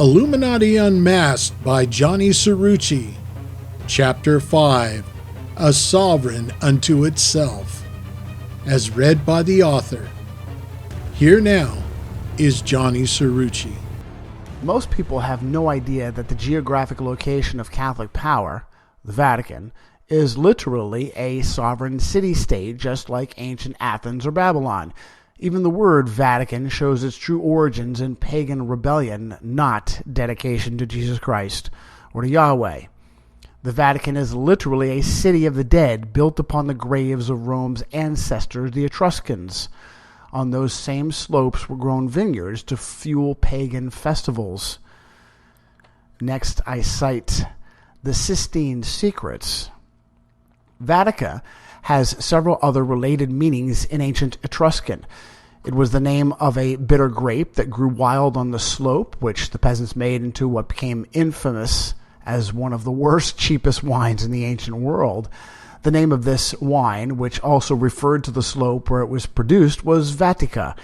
Illuminati Unmasked by Johnny Cerrucci. Chapter 5, A Sovereign Unto Itself. As read by the author. Here now is Johnny Cerrucci. Most people have no idea that the geographic location of Catholic power, the Vatican, is literally a sovereign city-state just like ancient Athens or Babylon. Even the word Vatican shows its true origins in pagan rebellion, not dedication to Jesus Christ or to Yahweh. The Vatican is literally a city of the dead built upon the graves of Rome's ancestors, the Etruscans. On those same slopes were grown vineyards to fuel pagan festivals. Next, I cite the Sistine Secrets. Vatica has several other related meanings in ancient Etruscan. It was the name of a bitter grape that grew wild on the slope, which the peasants made into what became infamous as one of the worst, cheapest wines in the ancient world. The name of this wine, which also referred to the slope where it was produced, was Vatica.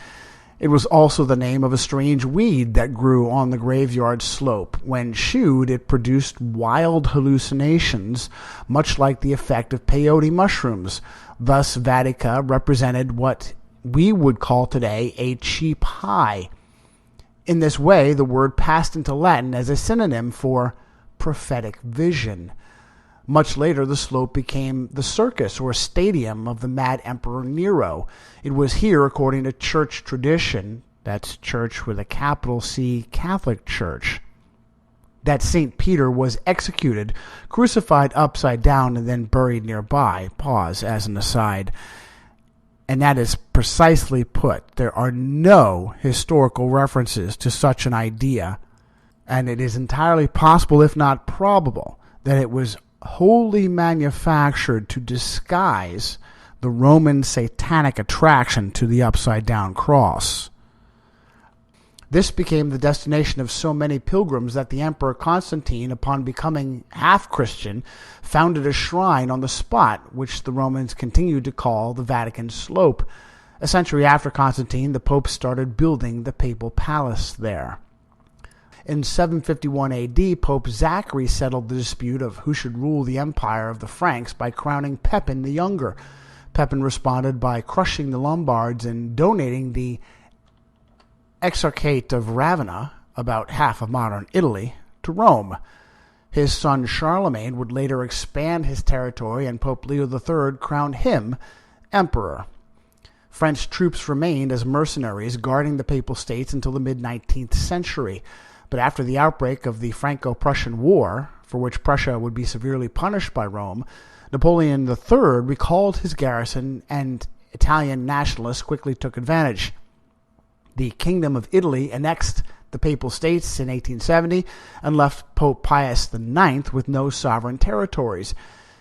It was also the name of a strange weed that grew on the graveyard slope. When chewed, it produced wild hallucinations, much like the effect of peyote mushrooms. Thus, Vatica represented what we would call today a cheap high. In this way, the word passed into Latin as a synonym for prophetic vision. Much later, the slope became the circus or stadium of the mad Emperor Nero. It was here, according to church tradition, that's church with a capital C, Catholic Church, that St. Peter was executed, crucified upside down, and then buried nearby. Pause as an aside. And that is precisely put. There are no historical references to such an idea, and it is entirely possible, if not probable, that it was wholly manufactured to disguise the Roman satanic attraction to the upside-down cross. This became the destination of so many pilgrims that the Emperor Constantine, upon becoming half-Christian, founded a shrine on the spot, which the Romans continued to call the Vatican Slope. A century after Constantine, the Pope started building the papal palace there. In 751 AD, Pope Zachary settled the dispute of who should rule the empire of the Franks by crowning Pepin the Younger. Pepin responded by crushing the Lombards and donating the Exarchate of Ravenna, about half of modern Italy, to Rome. His son Charlemagne would later expand his territory, and Pope Leo III crowned him emperor. French troops remained as mercenaries guarding the Papal States until the mid-19th century. But after the outbreak of the Franco-Prussian War, for which Prussia would be severely punished by Rome, Napoleon III recalled his garrison, and Italian nationalists quickly took advantage. The Kingdom of Italy annexed the Papal States in 1870 and left Pope Pius IX with no sovereign territories.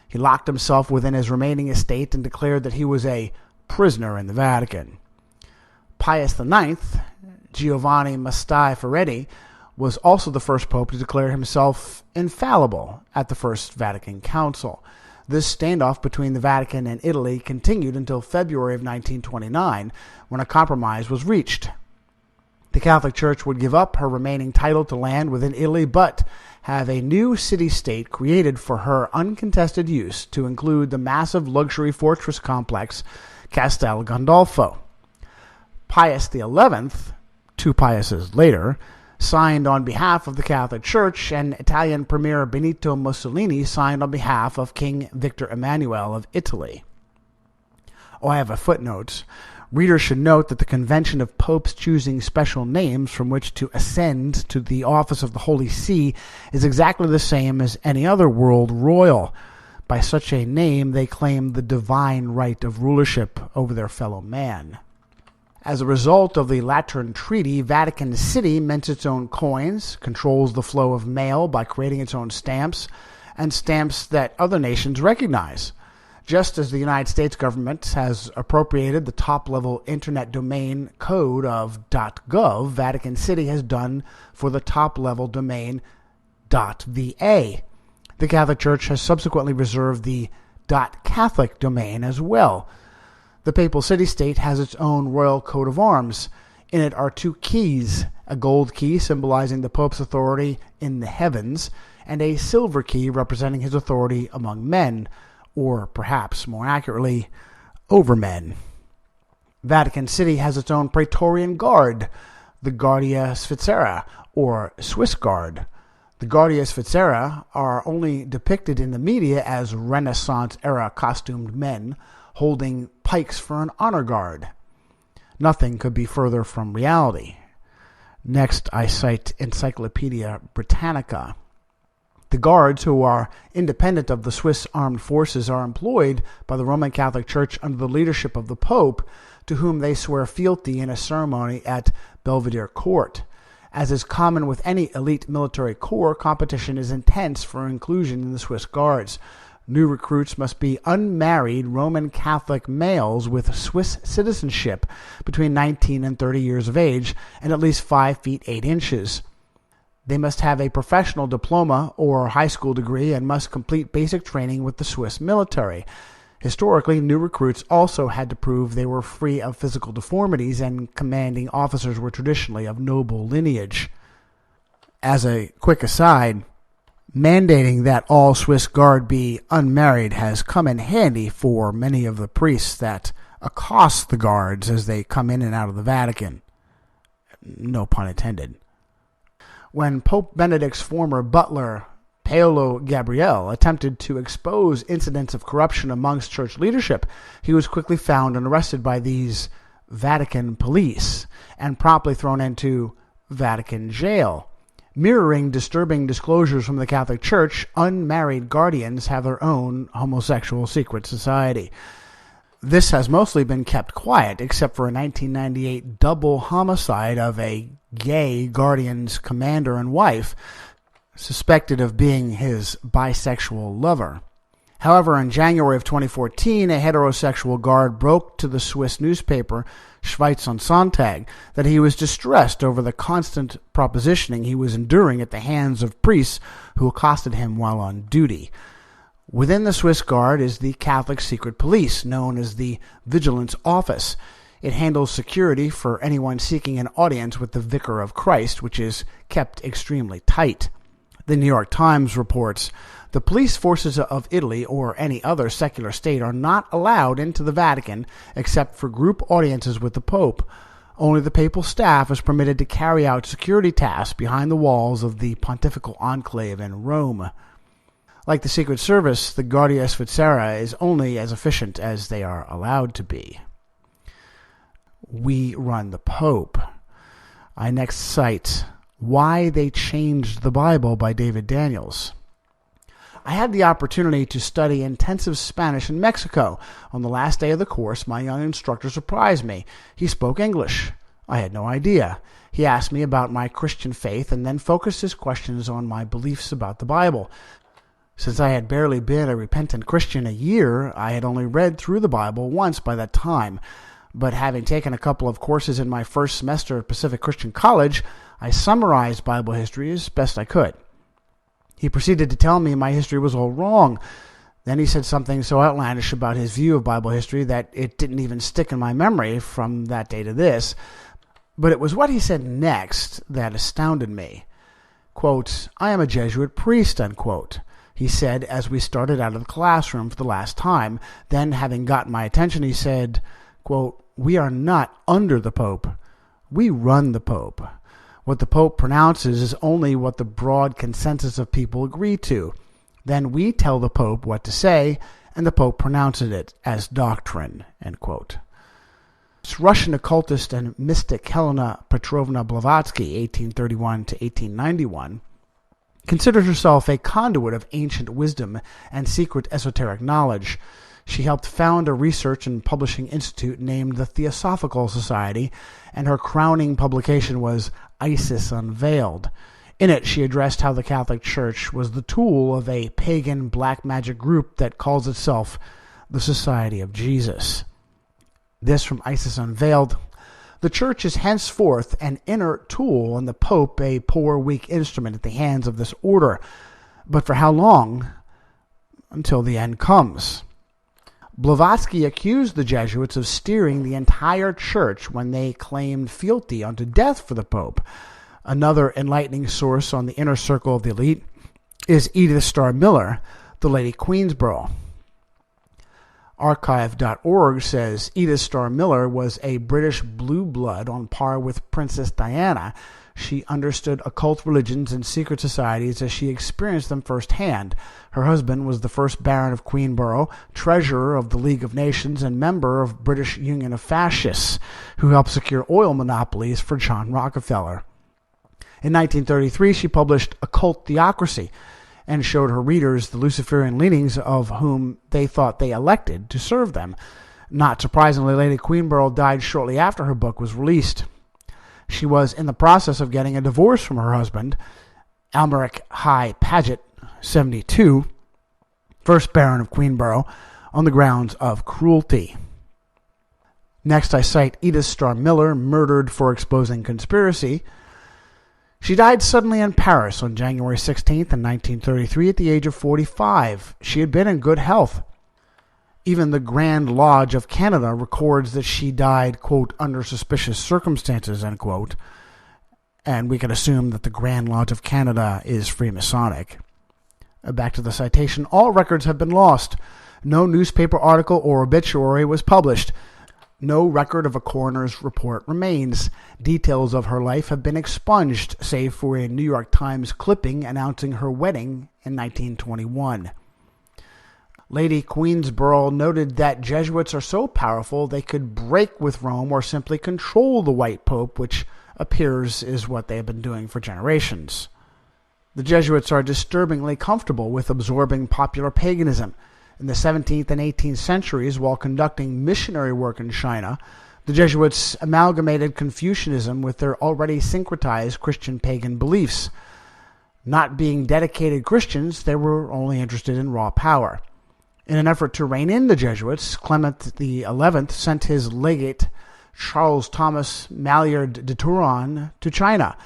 He locked himself within his remaining estate and declared that he was a prisoner in the Vatican. Pius IX, Giovanni Mastai Ferretti, was also the first pope to declare himself infallible at the First Vatican Council. This standoff between the Vatican and Italy continued until February of 1929, when a compromise was reached. The Catholic Church would give up her remaining title to land within Italy, but have a new city-state created for her uncontested use to include the massive luxury fortress complex Castel Gandolfo. Pius XI, 2 Piuses later, signed on behalf of the Catholic Church, and Italian Premier Benito Mussolini signed on behalf of King Victor Emmanuel of Italy. Oh, I have a footnote. Readers should note that the convention of popes choosing special names from which to ascend to the office of the Holy See is exactly the same as any other world royal. By such a name, they claim the divine right of rulership over their fellow man. As a result of the Lateran Treaty, Vatican City mints its own coins, controls the flow of mail by creating its own stamps, and stamps that other nations recognize. Just as the United States government has appropriated the top-level internet domain code of .gov, Vatican City has done for the top-level domain .va. The Catholic Church has subsequently reserved the .catholic domain as well. The Papal City-State has its own royal coat of arms. In it are two keys, a gold key symbolizing the Pope's authority in the heavens, and a silver key representing his authority among men, or perhaps more accurately, over men. Vatican City has its own Praetorian Guard, the Guardia Svizzera, or Swiss Guard. The Guardia Svizzera are only depicted in the media as Renaissance-era costumed men holding pikes for an honor guard. Nothing could be further from reality. Next, I cite Encyclopedia Britannica. The guards, who are independent of the Swiss armed forces, are employed by the Roman Catholic Church under the leadership of the Pope, to whom they swear fealty in a ceremony at Belvedere Court. As is common with any elite military corps, competition is intense for inclusion in the Swiss Guards. New recruits must be unmarried Roman Catholic males with Swiss citizenship between 19 and 30 years of age and at least 5 feet 8 inches. They must have a professional diploma or high school degree and must complete basic training with the Swiss military. Historically, new recruits also had to prove they were free of physical deformities, and commanding officers were traditionally of noble lineage. As a quick aside, mandating that all Swiss Guard be unmarried has come in handy for many of the priests that accost the guards as they come in and out of the Vatican. No pun intended. When Pope Benedict's former butler, Paolo Gabriele, attempted to expose incidents of corruption amongst church leadership, he was quickly found and arrested by these Vatican police and promptly thrown into Vatican jail. Mirroring disturbing disclosures from the Catholic Church, unmarried guardians have their own homosexual secret society. This has mostly been kept quiet, except for a 1998 double homicide of a gay guardian's commander and wife, suspected of being his bisexual lover. However, in January of 2014, a heterosexual guard broke to the Swiss newspaper Schweiz on Sonntag that he was distressed over the constant propositioning he was enduring at the hands of priests who accosted him while on duty. Within the Swiss Guard is the Catholic Secret Police, known as the Vigilance Office. It handles security for anyone seeking an audience with the Vicar of Christ, which is kept extremely tight. The New York Times reports, the police forces of Italy or any other secular state are not allowed into the Vatican except for group audiences with the Pope. Only the papal staff is permitted to carry out security tasks behind the walls of the pontifical enclave in Rome. Like the Secret Service, the Guardia Svizzera is only as efficient as they are allowed to be. We run the Pope. I next cite Why They Changed the Bible by David Daniels. I had the opportunity to study intensive Spanish in Mexico. On the last day of the course, my young instructor surprised me. He spoke English. I had no idea. He asked me about my Christian faith and then focused his questions on my beliefs about the Bible. Since I had barely been a repentant Christian a year, I had only read through the Bible once by that time. But having taken a couple of courses in my first semester at Pacific Christian College, I summarized Bible history as best I could. He proceeded to tell me my history was all wrong. Then he said something so outlandish about his view of Bible history that it didn't even stick in my memory from that day to this. But it was what he said next that astounded me. Quote, I am a Jesuit priest, unquote, he said as we started out of the classroom for the last time. Then, having gotten my attention, he said, quote, we are not under the Pope. We run the Pope. What the Pope pronounces is only what the broad consensus of people agree to. Then we tell the Pope what to say, and the Pope pronounces it as doctrine, end quote. Russian occultist and mystic Helena Petrovna Blavatsky, 1831 to 1891, considered herself a conduit of ancient wisdom and secret esoteric knowledge. She helped found a research and publishing institute named the Theosophical Society, and her crowning publication was Isis Unveiled. In it, she addressed how the Catholic Church was the tool of a pagan black magic group that calls itself the Society of Jesus. This from Isis Unveiled. The Church is henceforth an inert tool, and the Pope a poor, weak instrument at the hands of this order. But for how long? Until the end comes. Blavatsky accused the Jesuits of steering the entire church when they claimed fealty unto death for the Pope. Another enlightening source on the inner circle of the elite is Edith Starr Miller, the Lady Queensborough. Archive.org says Edith Starr Miller was a British blue blood on par with Princess Diana. She understood occult religions and secret societies as she experienced them firsthand. Her husband was the first Baron of Queenborough, treasurer of the League of Nations, and member of British Union of Fascists, who helped secure oil monopolies for John Rockefeller. In 1933, she published Occult Theocracy and showed her readers the Luciferian leanings of whom they thought they elected to serve them. Not surprisingly, Lady Queenborough died shortly after her book was released. She was in the process of getting a divorce from her husband, Almeric High Paget, 72, first Baron of Queenborough, on the grounds of cruelty. Next, I cite Edith Starr Miller, murdered for exposing conspiracy. She died suddenly in Paris on January 16th in 1933 at the age of 45. She had been in good health. Even the Grand Lodge of Canada records that she died, quote, under suspicious circumstances, end quote. And we can assume that the Grand Lodge of Canada is Freemasonic. Back to the citation. All records have been lost. No newspaper article or obituary was published. No record of a coroner's report remains. Details of her life have been expunged, save for a New York Times clipping announcing her wedding in 1921. Lady Queensborough noted that Jesuits are so powerful they could break with Rome or simply control the white pope, which appears is what they have been doing for generations. The Jesuits are disturbingly comfortable with absorbing popular paganism. In the 17th and 18th centuries, while conducting missionary work in China, the Jesuits amalgamated Confucianism with their already syncretized Christian pagan beliefs. Not being dedicated Christians, they were only interested in raw power. In an effort to rein in the Jesuits, Clement XI sent his legate Charles Thomas Maillard de Touran to China.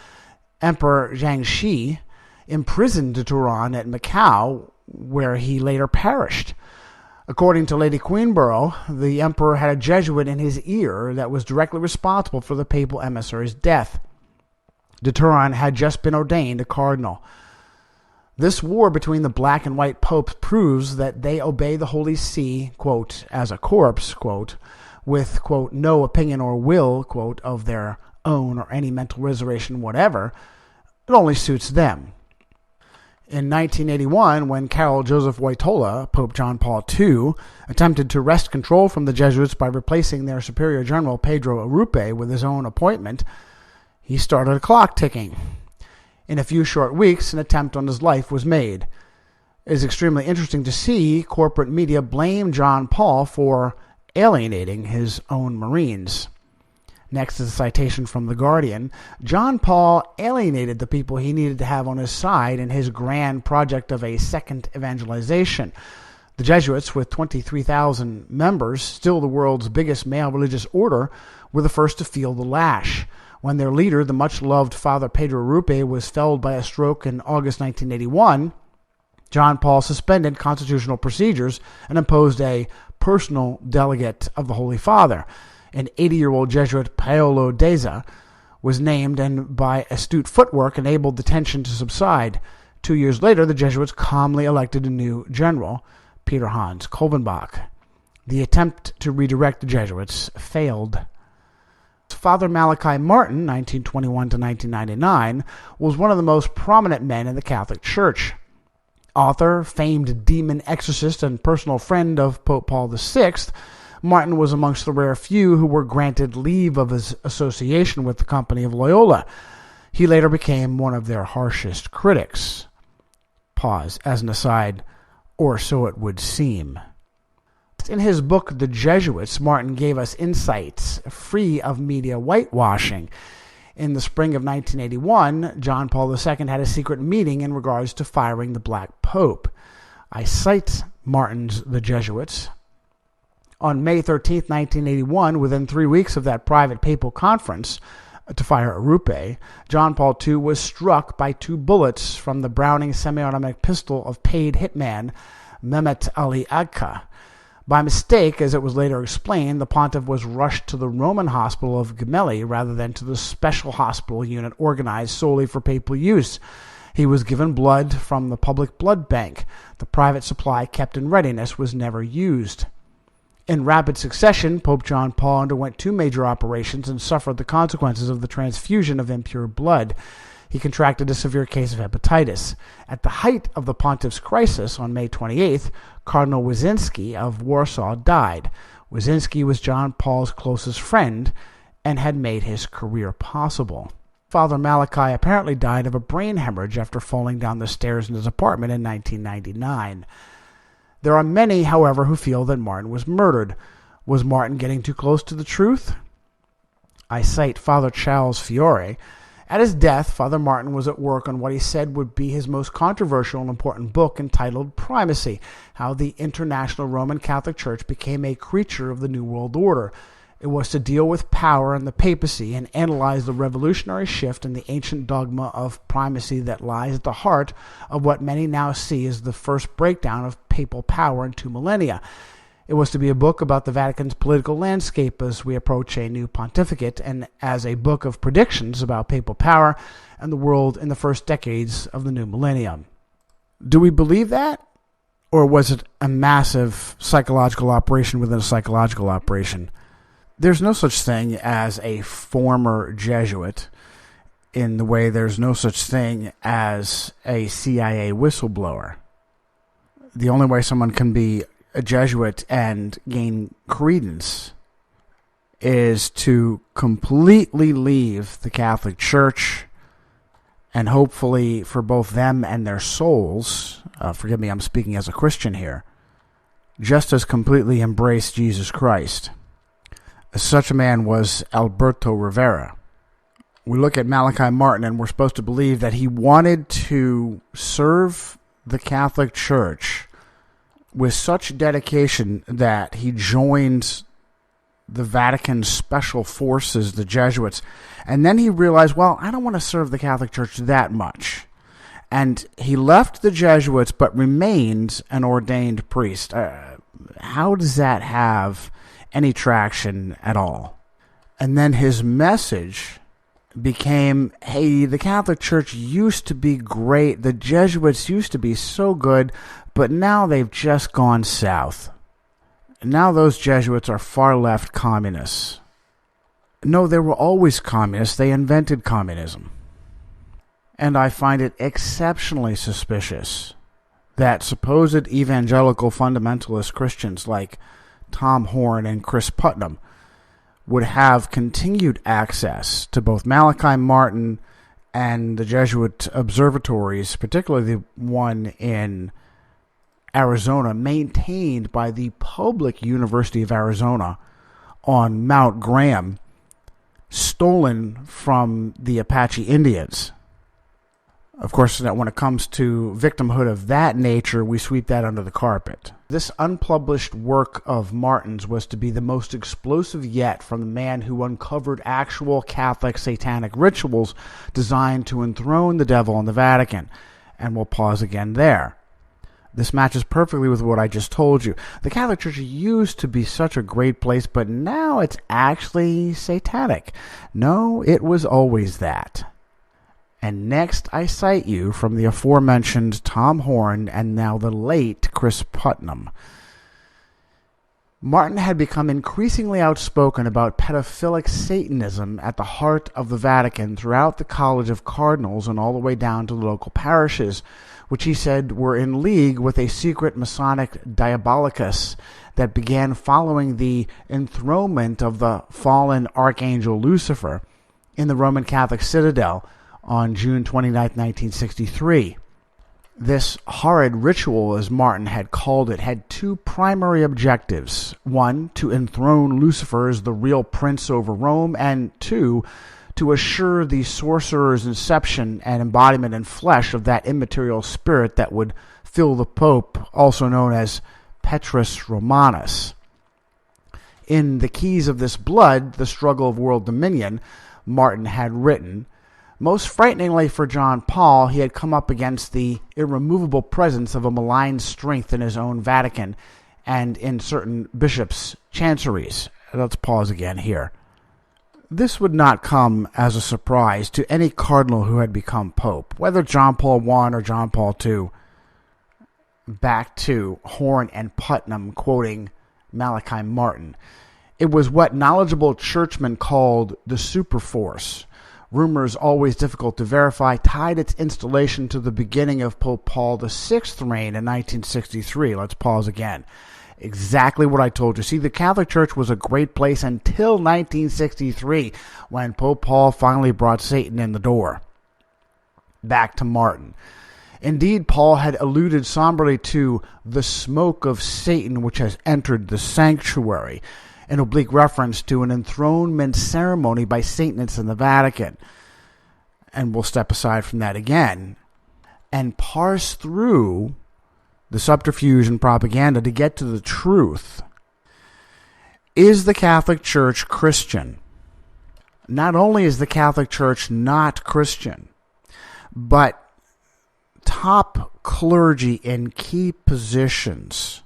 Emperor Jiangxi imprisoned de Touran at Macau, where he later perished. According to Lady Queenborough, the emperor had a Jesuit in his ear that was directly responsible for the papal emissary's death. De Touran had just been ordained a cardinal. This war between the black and white popes proves that they obey the Holy See, quote, as a corpse, quote, with, quote, no opinion or will, quote, of their own or any mental reservation whatever. It only suits them. In 1981, when Karol Joseph Wojtyla, Pope John Paul II, attempted to wrest control from the Jesuits by replacing their Superior General Pedro Arrupe with his own appointment, he started a clock ticking. In a few short weeks, an attempt on his life was made. It is extremely interesting to see corporate media blame John Paul for alienating his own Marines. Next is a citation from The Guardian. John Paul alienated the people he needed to have on his side in his grand project of a second evangelization. The Jesuits, with 23,000 members, still the world's biggest male religious order, were the first to feel the lash. When their leader, the much-loved Father Pedro Arrupe, was felled by a stroke in August 1981, John Paul suspended constitutional procedures and imposed a personal delegate of the Holy Father. An 80-year-old Jesuit, Paolo Deza, was named and by astute footwork enabled the tension to subside. 2 years later, the Jesuits calmly elected a new general, Peter Hans Kolbenbach. The attempt to redirect the Jesuits failed. Father Malachi Martin, 1921 to 1999, was one of the most prominent men in the Catholic Church. Author, famed demon exorcist, and personal friend of Pope Paul VI, Martin was amongst the rare few who were granted leave of his association with the Company of Loyola. He later became one of their harshest critics. Pause, as an aside, or so it would seem. In his book, The Jesuits, Martin gave us insights free of media whitewashing. In the spring of 1981, John Paul II had a secret meeting in regards to firing the Black Pope. I cite Martin's The Jesuits. On May 13, 1981, within 3 weeks of that private papal conference to fire Arrupe, John Paul II was struck by 2 bullets from the Browning semi-automatic pistol of paid hitman Mehmet Ali Agca. By mistake, as it was later explained, the pontiff was rushed to the Roman hospital of Gemelli rather than to the special hospital unit organized solely for papal use. He was given blood from the public blood bank. The private supply kept in readiness was never used. In rapid succession, Pope John Paul underwent 2 major operations and suffered the consequences of the transfusion of impure blood. He contracted a severe case of hepatitis. At the height of the pontiff's crisis, on May 28th, Cardinal Wyszynski of Warsaw died. Wyszynski was John Paul's closest friend and had made his career possible. Father Malachi apparently died of a brain hemorrhage after falling down the stairs in his apartment in 1999. There are many, however, who feel that Martin was murdered. Was Martin getting too close to the truth? I cite Father Charles Fiore. At his death, Father Martin was at work on what he said would be his most controversial and important book, entitled Primacy: How the International Roman Catholic Church Became a Creature of the New World Order. It was to deal with power and the papacy and analyze the revolutionary shift in the ancient dogma of primacy that lies at the heart of what many now see as the first breakdown of papal power in 2 millennia. It was to be a book about the Vatican's political landscape as we approach a new pontificate, and as a book of predictions about papal power and the world in the first decades of the new millennium. Do we believe that? Or was it a massive psychological operation within a psychological operation? There's no such thing as a former Jesuit, in the way there's no such thing as a CIA whistleblower. The only way someone can be a Jesuit and gain credence is to completely leave the Catholic Church, and hopefully for both them and their souls, forgive me, I'm speaking as a Christian here, just as completely embrace Jesus Christ. Such a man was Alberto Rivera. We look at Malachi Martin and we're supposed to believe that he wanted to serve the Catholic Church with such dedication that he joined the Vatican Special Forces, the Jesuits, and then he realized, well, I don't want to serve the Catholic Church that much. And he left the Jesuits but remained an ordained priest. How does that have any traction at all? And then his message became, hey, the Catholic Church used to be great, the Jesuits used to be so good, but now they've just gone south. Now those Jesuits are far left communists. No, they were always communists. They invented communism. And I find it exceptionally suspicious that supposed evangelical fundamentalist Christians like Tom Horn and Chris Putnam would have continued access to both Malachi Martin and the Jesuit observatories, particularly the one in Arizona, maintained by the public University of Arizona on Mount Graham, stolen from the Apache Indians. Of course, when it comes to victimhood of that nature, we sweep that under the carpet. This unpublished work of Martin's was to be the most explosive yet from the man who uncovered actual Catholic satanic rituals designed to enthrone the devil in the Vatican. And we'll pause again there. This matches perfectly with what I just told you. The Catholic Church used to be such a great place, but now it's actually satanic. No, it was always that. And next I cite you from the aforementioned Tom Horn and now the late Chris Putnam. Martin had become increasingly outspoken about pedophilic Satanism at the heart of the Vatican throughout the College of Cardinals and all the way down to the local parishes, which he said were in league with a secret Masonic diabolicus that began following the enthronement of the fallen Archangel Lucifer in the Roman Catholic citadel on June 29, 1963. This horrid ritual, as Martin had called it, had 2 primary objectives. 1, to enthrone Lucifer as the real prince over Rome, and 2, to assure the sorcerer's inception and embodiment in flesh of that immaterial spirit that would fill the Pope, also known as Petrus Romanus. In The Keys of This Blood, The Struggle of World Dominion, Martin had written, most frighteningly for John Paul, he had come up against the irremovable presence of a malign strength in his own Vatican, and in certain bishops' chanceries. Let's pause again here. This would not come as a surprise to any cardinal who had become pope, whether John Paul I or John Paul II. Back to Horn and Putnam quoting Malachi Martin. It was what knowledgeable churchmen called the superforce. Rumors always difficult to verify tied its installation to the beginning of Pope Paul VI's reign in 1963. Let's pause again. Exactly what I told you. See, the Catholic Church was a great place until 1963, when Pope Paul finally brought Satan in the door. Back to Martin. Indeed, Paul had alluded somberly to the smoke of Satan which has entered the sanctuary, an oblique reference to an enthronement ceremony by Satanists in the Vatican. And we'll step aside from that again and parse through the subterfuge and propaganda to get to the truth. Is the Catholic Church Christian? Not only is the Catholic Church not Christian, but top clergy in key positions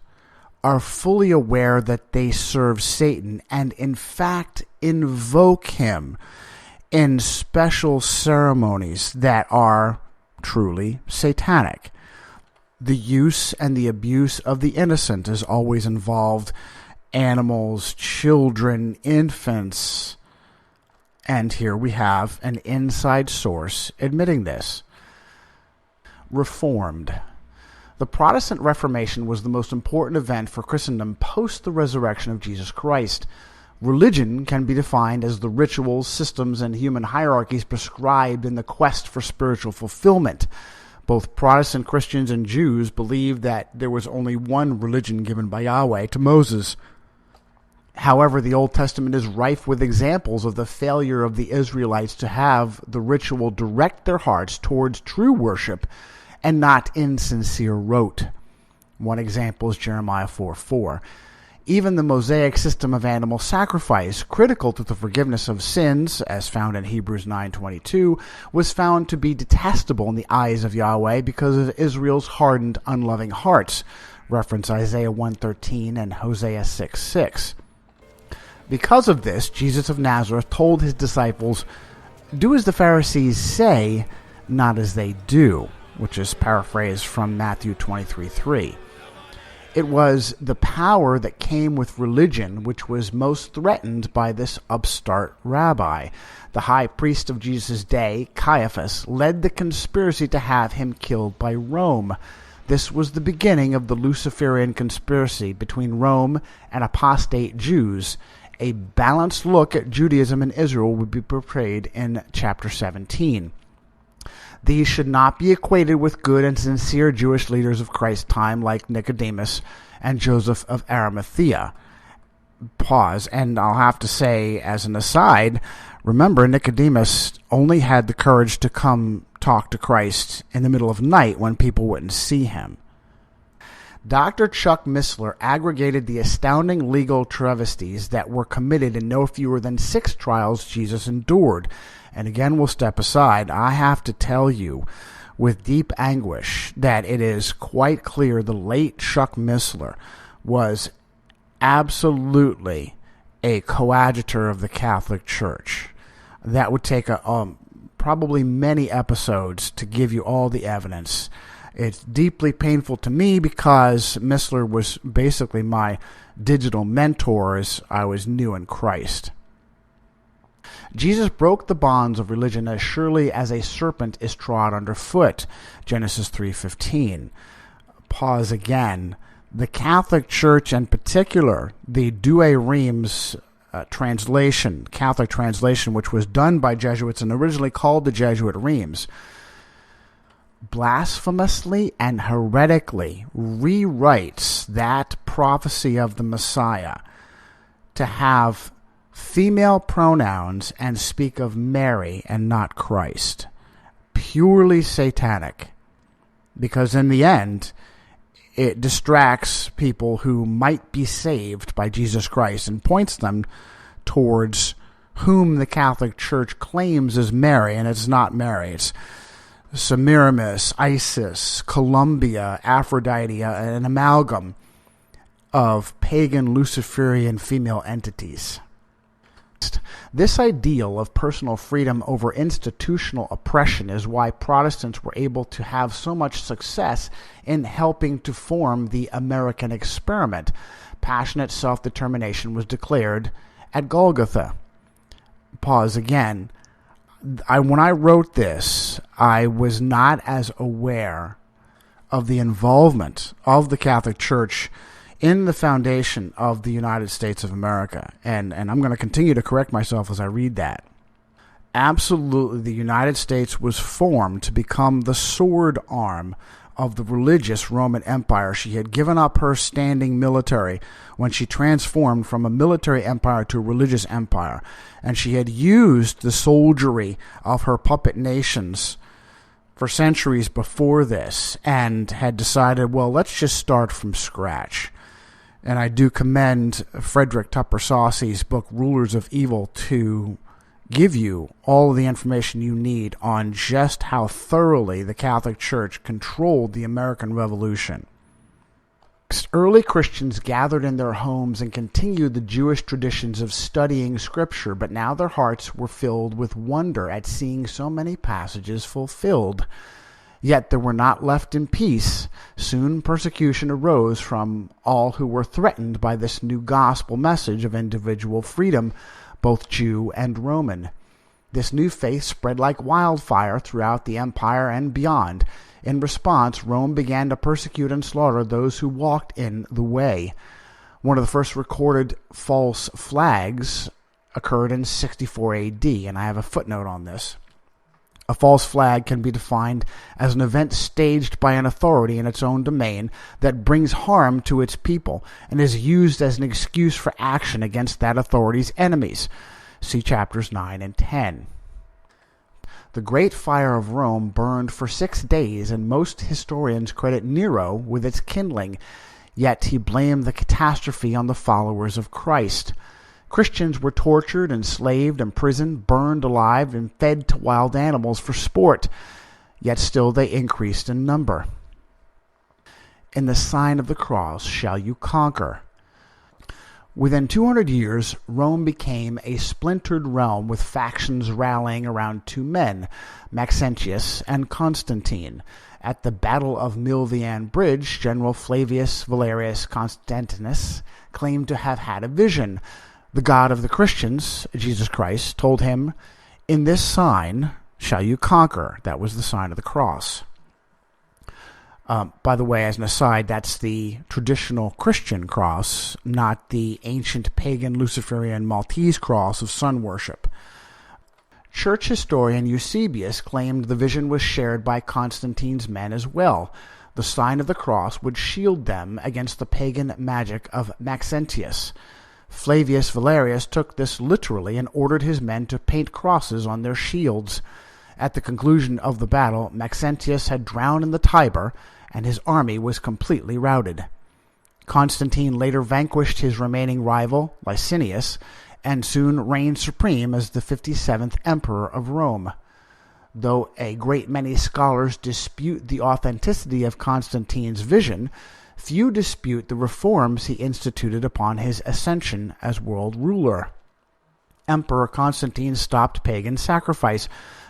are fully aware that they serve Satan and in fact invoke him in special ceremonies that are truly satanic. The use and the abuse of the innocent is always involved. Animals, children, infants. And here we have an inside source admitting this. Reformed. The Protestant Reformation was the most important event for Christendom post the resurrection of Jesus Christ. Religion can be defined as the rituals, systems, and human hierarchies prescribed in the quest for spiritual fulfillment. Both Protestant Christians and Jews believed that there was only one religion given by Yahweh to Moses. However, the Old Testament is rife with examples of the failure of the Israelites to have the ritual direct their hearts towards true worship and not insincere rote. One example is Jeremiah 4:4. Even the Mosaic system of animal sacrifice, critical to the forgiveness of sins, as found in Hebrews 9:22, was found to be detestable in the eyes of Yahweh because of Israel's hardened, unloving hearts. Reference Isaiah 1:13 and Hosea 6:6. Because of this, Jesus of Nazareth told his disciples, "Do as the Pharisees say, not as they do," which is paraphrased from Matthew 23:3. It was the power that came with religion which was most threatened by this upstart rabbi. The high priest of Jesus' day, Caiaphas, led the conspiracy to have him killed by Rome. This was the beginning of the Luciferian conspiracy between Rome and apostate Jews. A balanced look at Judaism and Israel would be portrayed in chapter 17. These should not be equated with good and sincere Jewish leaders of Christ's time like Nicodemus and Joseph of Arimathea. Pause, and I'll have to say as an aside, remember Nicodemus only had the courage to come talk to Christ in the middle of night when people wouldn't see him. Dr. Chuck Missler aggregated the astounding legal travesties that were committed in no fewer than 6 trials Jesus endured. And again, we'll step aside. I have to tell you with deep anguish that it is quite clear the late Chuck Missler was absolutely a coadjutor of the Catholic Church. That would take probably many episodes to give you all the evidence. It's deeply painful to me because Missler was basically my digital mentor as I was new in Christ. Jesus broke the bonds of religion as surely as a serpent is trod underfoot. Genesis 3:15. Pause again. The Catholic Church, in particular, the Douay Rheims translation, Catholic translation, which was done by Jesuits and originally called the Jesuit Rheims, blasphemously and heretically rewrites that prophecy of the Messiah to have female pronouns and speak of Mary and not Christ. Purely satanic. Because in the end, it distracts people who might be saved by Jesus Christ and points them towards whom the Catholic Church claims is Mary, and it's not Mary. It's Semiramis, Isis, Columbia, Aphrodite, an amalgam of pagan Luciferian female entities. This ideal of personal freedom over institutional oppression is why Protestants were able to have so much success in helping to form the American experiment. Passionate self-determination was declared at Golgotha. Pause again. When I wrote this, I was not as aware of the involvement of the Catholic Church in the foundation of the United States of America. And I'm going to continue to correct myself as I read that. Absolutely, the United States was formed to become the sword arm of the religious Roman Empire. She had given up her standing military when she transformed from a military empire to a religious empire. And she had used the soldiery of her puppet nations for centuries before this and had decided, well, let's just start from scratch. And I do commend Frederick Tupper Saucy's book, Rulers of Evil, to give you all of the information you need on just how thoroughly the Catholic Church controlled the American Revolution. Early Christians gathered in their homes and continued the Jewish traditions of studying Scripture, but now their hearts were filled with wonder at seeing so many passages fulfilled. Yet they were not left in peace. Soon persecution arose from all who were threatened by this new gospel message of individual freedom, both Jew and Roman. This new faith spread like wildfire throughout the empire and beyond. In response, Rome began to persecute and slaughter those who walked in the way. One of the first recorded false flags occurred in 64 AD, and I have a footnote on this. A false flag can be defined as an event staged by an authority in its own domain that brings harm to its people and is used as an excuse for action against that authority's enemies. See chapters 9 and 10. The Great Fire of Rome burned for 6 days, and most historians credit Nero with its kindling, yet he blamed the catastrophe on the followers of Christ. Christians were tortured, enslaved, imprisoned, burned alive, and fed to wild animals for sport, yet still they increased in number. In the sign of the cross shall you conquer. Within 200 years, Rome became a splintered realm with factions rallying around two men, Maxentius and Constantine. At the Battle of Milvian Bridge, General Flavius Valerius Constantinus claimed to have had a vision. The God of the Christians, Jesus Christ, told him, "In this sign shall you conquer." That was the sign of the cross. By the way, as an aside, that's the traditional Christian cross, not the ancient pagan Luciferian Maltese cross of sun worship. Church historian Eusebius claimed the vision was shared by Constantine's men as well. The sign of the cross would shield them against the pagan magic of Maxentius. Flavius Valerius took this literally and ordered his men to paint crosses on their shields. At the conclusion of the battle, Maxentius had drowned in the Tiber, and his army was completely routed. Constantine later vanquished his remaining rival, Licinius, and soon reigned supreme as the 57th emperor of Rome. Though a great many scholars dispute the authenticity of Constantine's vision, few dispute the reforms he instituted upon his ascension as world ruler. Emperor Constantine stopped pagan sacrifice,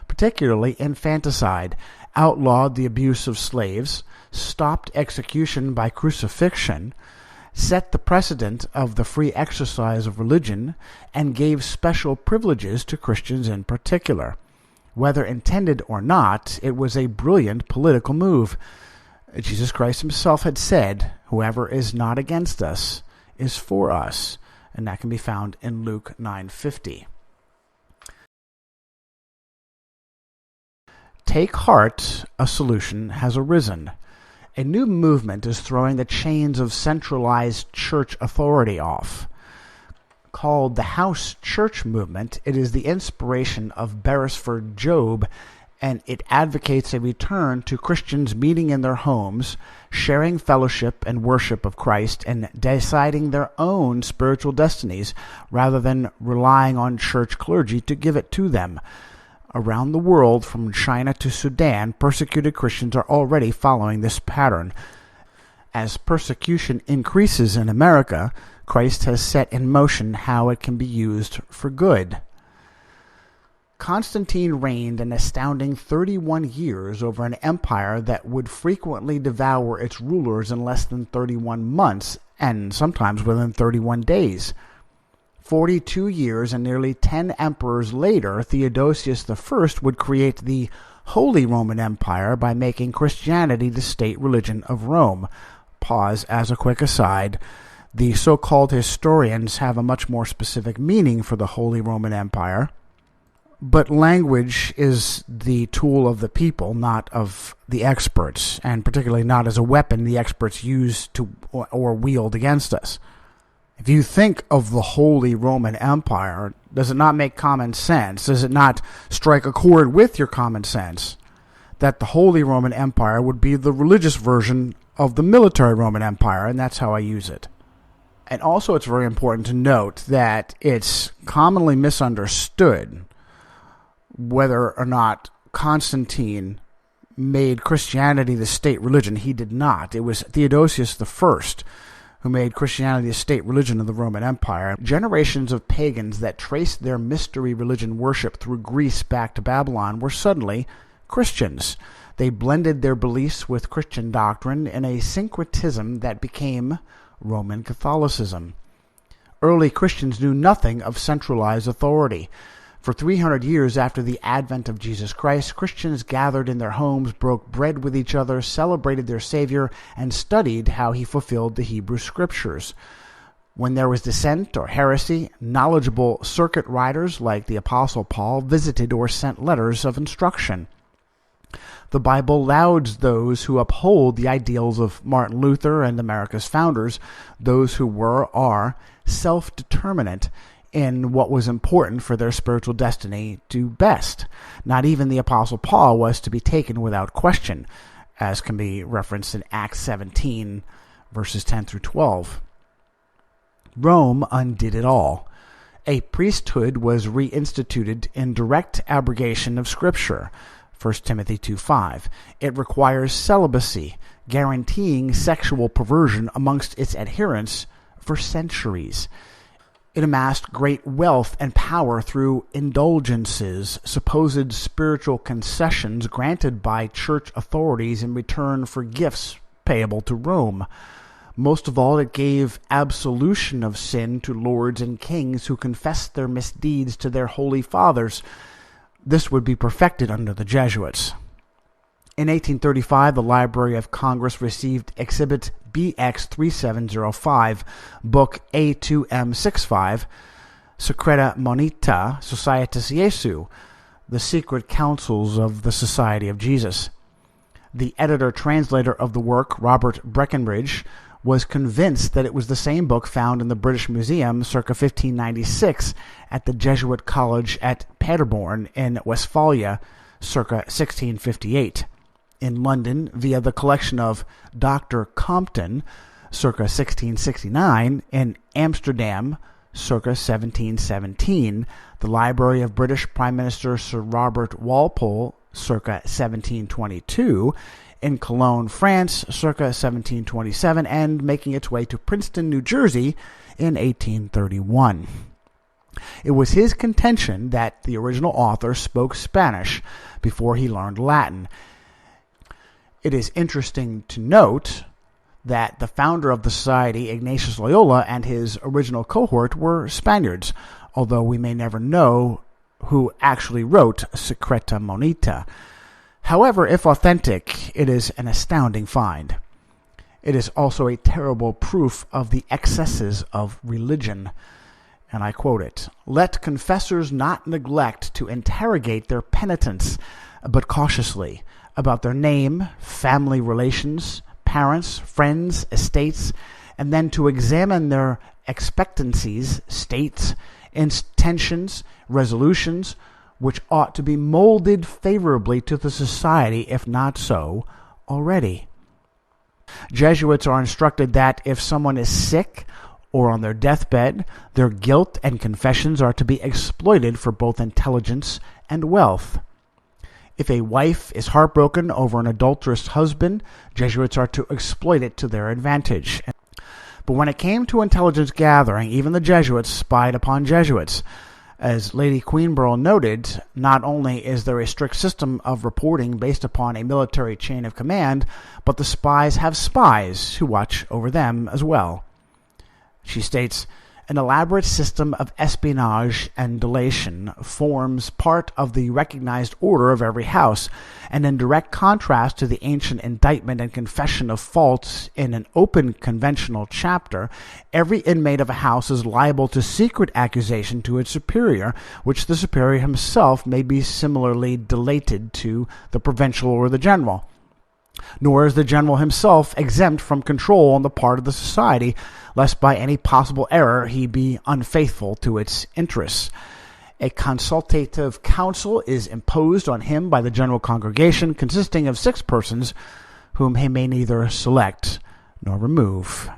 particularly infanticide, outlawed the abuse of slaves, stopped execution by crucifixion, set the precedent of the free exercise of religion, and gave special privileges to Christians in particular. Whether intended or not, it was a brilliant political move. Jesus Christ himself had said, "Whoever is not against us is for us," and that can be found in Luke 9:50. Take heart, a solution has arisen. A new movement is throwing the chains of centralized church authority off. Called the House Church Movement, it is the inspiration of Beresford Job, and it advocates a return to Christians meeting in their homes, sharing fellowship and worship of Christ, and deciding their own spiritual destinies rather than relying on church clergy to give it to them. Around the world, from China to Sudan, persecuted Christians are already following this pattern. As persecution increases in America, Christ has set in motion how it can be used for good. Constantine reigned an astounding 31 years over an empire that would frequently devour its rulers in less than 31 months, and sometimes within 31 days. 42 years and nearly 10 emperors later, Theodosius I would create the Holy Roman Empire by making Christianity the state religion of Rome. Pause as a quick aside. The so-called historians have a much more specific meaning for the Holy Roman Empire, but language is the tool of the people, not of the experts, and particularly not as a weapon the experts use to or wield against us. If you think of the Holy Roman Empire, does it not make common sense? Does it not strike a chord with your common sense that the Holy Roman Empire would be the religious version of the military Roman Empire? And that's how I use it. And also it's very important to note that it's commonly misunderstood whether or not Constantine made Christianity the state religion. He did not. It was Theodosius I who made Christianity the state religion of the Roman Empire. Generations of pagans that traced their mystery religion worship through Greece back to Babylon were suddenly Christians. They blended their beliefs with Christian doctrine in a syncretism that became Roman Catholicism. Early Christians knew nothing of centralized authority. For 300 years after the advent of Jesus Christ, Christians gathered in their homes, broke bread with each other, celebrated their Savior, and studied how he fulfilled the Hebrew Scriptures. When there was dissent or heresy, knowledgeable circuit riders like the Apostle Paul visited or sent letters of instruction. The Bible lauds those who uphold the ideals of Martin Luther and America's founders, those who are self-determinate in what was important for their spiritual destiny to best. Not even the Apostle Paul was to be taken without question, as can be referenced in Acts 17, verses 10 through 12. Rome undid it all. A priesthood was reinstituted in direct abrogation of Scripture, 1 Timothy 2:5. It requires celibacy, guaranteeing sexual perversion amongst its adherents for centuries. It amassed great wealth and power through indulgences, supposed spiritual concessions granted by church authorities in return for gifts payable to Rome. Most of all, it gave absolution of sin to lords and kings who confessed their misdeeds to their holy fathers. This would be perfected under the Jesuits. In 1835, the Library of Congress received Exhibit BX 3705, Book A2M65, Secreta Monita Societas Jesu, The Secret Counsels of the Society of Jesus. The editor-translator of the work, Robert Breckenridge, was convinced that it was the same book found in the British Museum circa 1596 at the Jesuit College at Paderborn in Westphalia circa 1658. In London, via the collection of Dr. Compton, circa 1669, in Amsterdam, circa 1717, the Library of British Prime Minister Sir Robert Walpole, circa 1722, in Cologne, France, circa 1727, and making its way to Princeton, New Jersey, in 1831. It was his contention that the original author spoke Spanish before he learned Latin. It is interesting to note that the founder of the society, Ignatius Loyola, and his original cohort were Spaniards, although we may never know who actually wrote Secreta Monita. However, if authentic, it is an astounding find. It is also a terrible proof of the excesses of religion. And I quote it, "Let confessors not neglect to interrogate their penitents, but cautiously, about their name, family relations, parents, friends, estates, and then to examine their expectancies, states, intentions, resolutions, which ought to be molded favorably to the society, if not so already." Jesuits are instructed that if someone is sick or on their deathbed, their guilt and confessions are to be exploited for both intelligence and wealth. If a wife is heartbroken over an adulterous husband, Jesuits are to exploit it to their advantage. But when it came to intelligence gathering, even the Jesuits spied upon Jesuits. As Lady Queenborough noted, not only is there a strict system of reporting based upon a military chain of command, but the spies have spies who watch over them as well. She states, an elaborate system of espionage and delation forms part of the recognized order of every house, and in direct contrast to the ancient indictment and confession of faults in an open conventional chapter, every inmate of a house is liable to secret accusation to its superior, which the superior himself may be similarly delated to the provincial or the general. Nor is the general himself exempt from control on the part of the society, lest by any possible error he be unfaithful to its interests. A consultative council is imposed on him by the general congregation, consisting of 6 persons, whom he may neither select nor remove.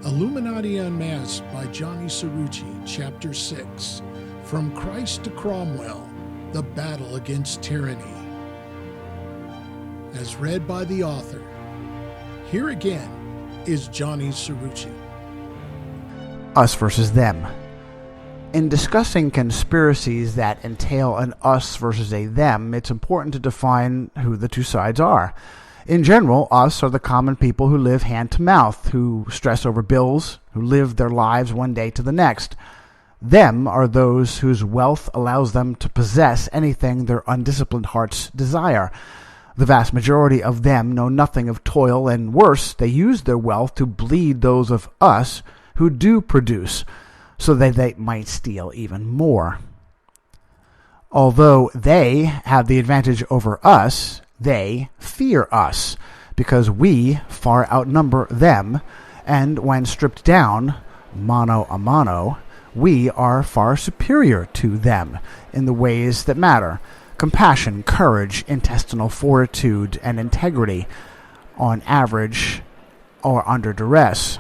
Illuminati Unmasked by Johnny Cerrucci, Chapter 6. From Christ to Cromwell, The Battle Against Tyranny. As read by the author. Here again is Johnny Cerrucci. Us versus them. In discussing conspiracies that entail an us versus a them, it's important to define who the two sides are. In general, us are the common people who live hand to mouth, who stress over bills, who live their lives one day to the next. Them are those whose wealth allows them to possess anything their undisciplined hearts desire. The vast majority of them know nothing of toil, and worse, they use their wealth to bleed those of us who do produce, so that they might steal even more. Although they have the advantage over us, they fear us, because we far outnumber them, and when stripped down, mano a mano, we are far superior to them in the ways that matter: compassion, courage, intestinal fortitude, and integrity, on average or under duress.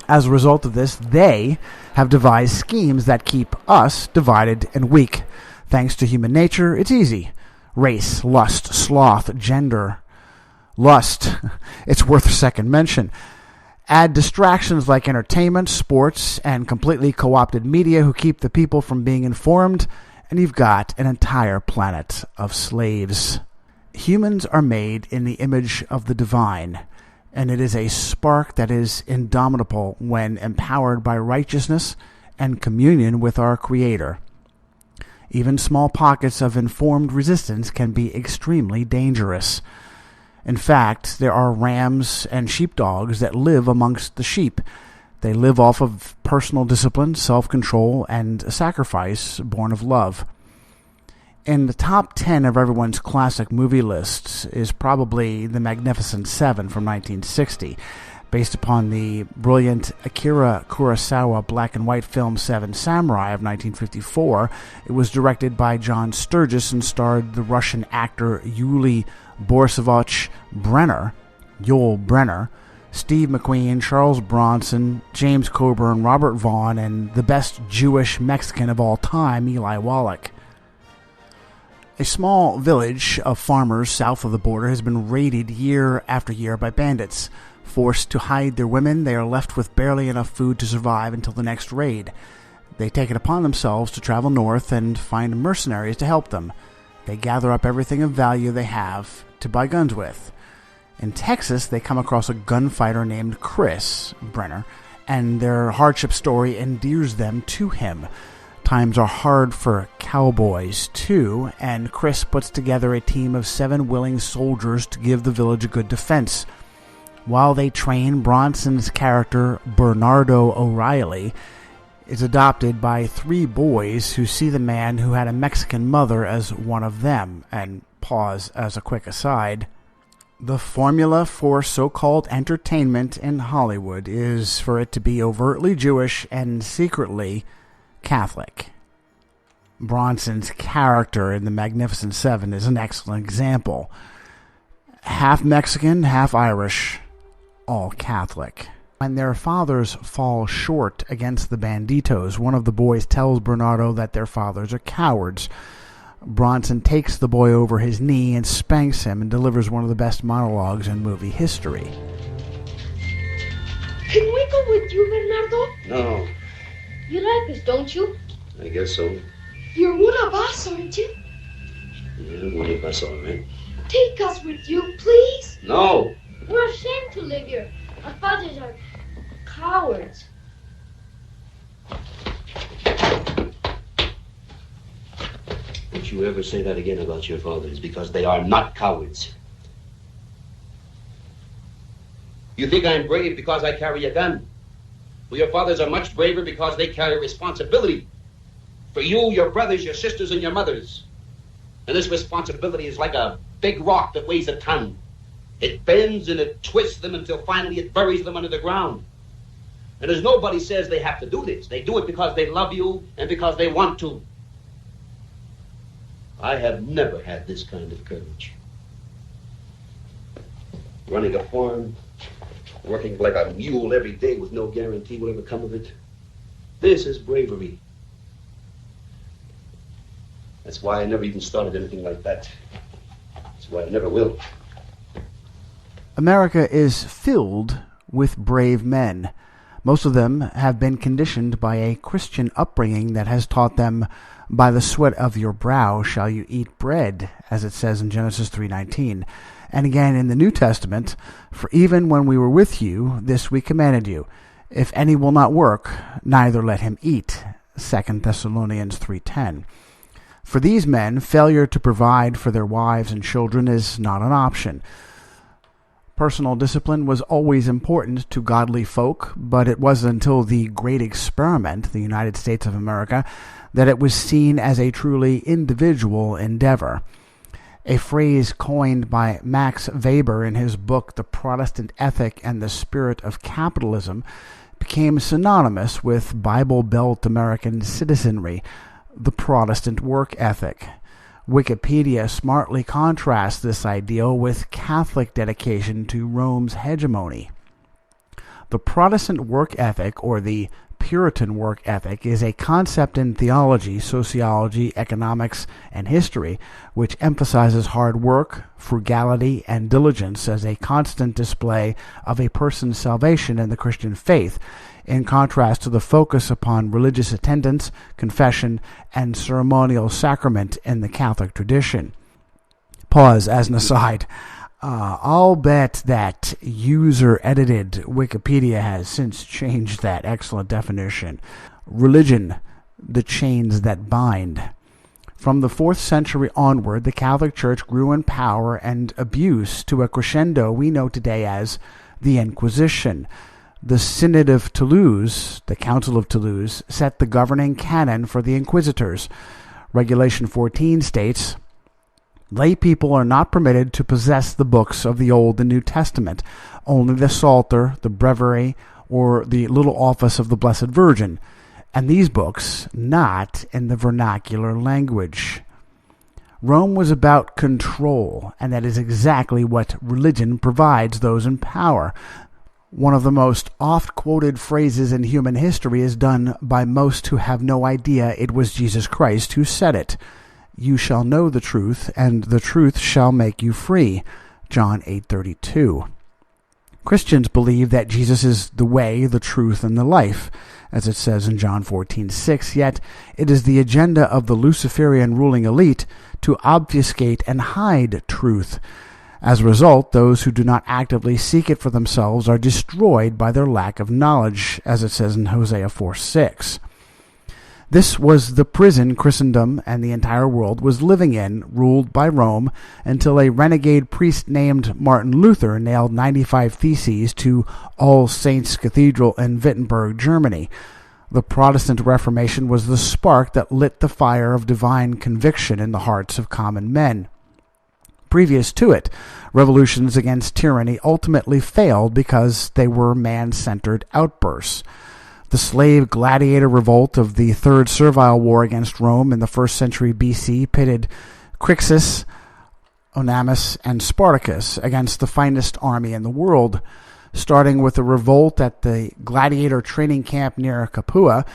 As a result of this, they have devised schemes that keep us divided and weak. Thanks to human nature, it's easy. Race, lust, sloth, gender. Lust, it's worth a second mention. Add distractions like entertainment, sports, and completely co-opted media who keep the people from being informed, and you've got an entire planet of slaves. Humans are made in the image of the divine, and it is a spark that is indomitable when empowered by righteousness and communion with our Creator. Even small pockets of informed resistance can be extremely dangerous. In fact, there are rams and sheepdogs that live amongst the sheep. They live off of personal discipline, self-control, and a sacrifice born of love. In the top 10 of everyone's classic movie lists is probably The Magnificent Seven from 1960, based upon the brilliant Akira Kurosawa black and white film Seven Samurai of 1954. It was directed by John Sturges and starred the Russian actor Yuli Borisovich Brenner, Yul Brenner, Steve McQueen, Charles Bronson, James Coburn, Robert Vaughn, and the best Jewish Mexican of all time, Eli Wallach. A small village of farmers south of the border has been raided year after year by bandits. Forced to hide their women, they are left with barely enough food to survive until the next raid. They take it upon themselves to travel north and find mercenaries to help them. They gather up everything of value they have to buy guns with. In Texas, they come across a gunfighter named Chris Brenner, and their hardship story endears them to him. Times are hard for cowboys, too, and Chris puts together a team of 7 willing soldiers to give the village a good defense. While they train, Bronson's character, Bernardo O'Reilly, is adopted by 3 boys who see the man who had a Mexican mother as one of them. And pause as a quick aside. The formula for so-called entertainment in Hollywood is for it to be overtly Jewish and secretly Catholic. Bronson's character in The Magnificent Seven is an excellent example. Half Mexican, half Irish, all Catholic. When their fathers fall short against the banditos, one of the boys tells Bernardo that their fathers are cowards. Bronson takes the boy over his knee and spanks him and delivers one of the best monologues in movie history. Can we go with you, Bernardo? No. You like us, don't you? I guess so. You're one of us, aren't you? Yeah, one of us, all right. Take us with you, please. No. We're ashamed to live here. Our fathers are cowards. Don't you ever say that again about your fathers, because they are not cowards. You think I'm brave because I carry a gun? Well, your fathers are much braver because they carry responsibility. For you, your brothers, your sisters, and your mothers. And this responsibility is like a big rock that weighs a ton. It bends and it twists them until finally it buries them under the ground. And as nobody says they have to do this, they do it because they love you and because they want to. I have never had this kind of courage. Running a farm, working like a mule every day with no guarantee will ever come of it. This is bravery. That's why I never even started anything like that. That's why I never will. America is filled with brave men. Most of them have been conditioned by a Christian upbringing that has taught them, by the sweat of your brow shall you eat bread, as it says in Genesis 3:19. And again in the New Testament, for even when we were with you, this we commanded you. If any will not work, neither let him eat, 2 Thessalonians 3:10. For these men, failure to provide for their wives and children is not an option. Personal discipline was always important to godly folk, but it wasn't until the Great Experiment, the United States of America, that it was seen as a truly individual endeavor. A phrase coined by Max Weber in his book The Protestant Ethic and the Spirit of Capitalism became synonymous with Bible Belt American citizenry, the Protestant work ethic. Wikipedia smartly contrasts this ideal with Catholic dedication to Rome's hegemony. The Protestant work ethic, or the Puritan work ethic, is a concept in theology, sociology, economics, and history which emphasizes hard work, frugality, and diligence as a constant display of a person's salvation in the Christian faith, in contrast to the focus upon religious attendance, confession, and ceremonial sacrament in the Catholic tradition. Pause as an aside. I'll bet that user-edited Wikipedia has since changed that excellent definition. Religion, the chains that bind. From the 4th century onward, the Catholic Church grew in power and abuse to a crescendo we know today as the Inquisition. The Synod of Toulouse, the Council of Toulouse, set the governing canon for the inquisitors. Regulation 14 states, lay people are not permitted to possess the books of the Old and New Testament, only the Psalter, the Breviary, or the Little Office of the Blessed Virgin, and these books not in the vernacular language. Rome was about control, and that is exactly what religion provides those in power. One of the most oft-quoted phrases in human history is done by most who have no idea it was Jesus Christ who said it. You shall know the truth, and the truth shall make you free. John 8:32. Christians believe that Jesus is the way, the truth, and the life, as it says in John 14:6, yet it is the agenda of the Luciferian ruling elite to obfuscate and hide truth. As a result, those who do not actively seek it for themselves are destroyed by their lack of knowledge, as it says in Hosea 4:6. This was the prison Christendom and the entire world was living in, ruled by Rome, until a renegade priest named Martin Luther nailed 95 theses to All Saints Cathedral in Wittenberg, Germany. The Protestant Reformation was the spark that lit the fire of divine conviction in the hearts of common men. Previous to it, revolutions against tyranny ultimately failed because they were man-centered outbursts. The slave gladiator revolt of the Third Servile War against Rome in the 1st century BC pitted Crixus, Onesimus, and Spartacus against the finest army in the world. Starting with a revolt at the gladiator training camp near Capua,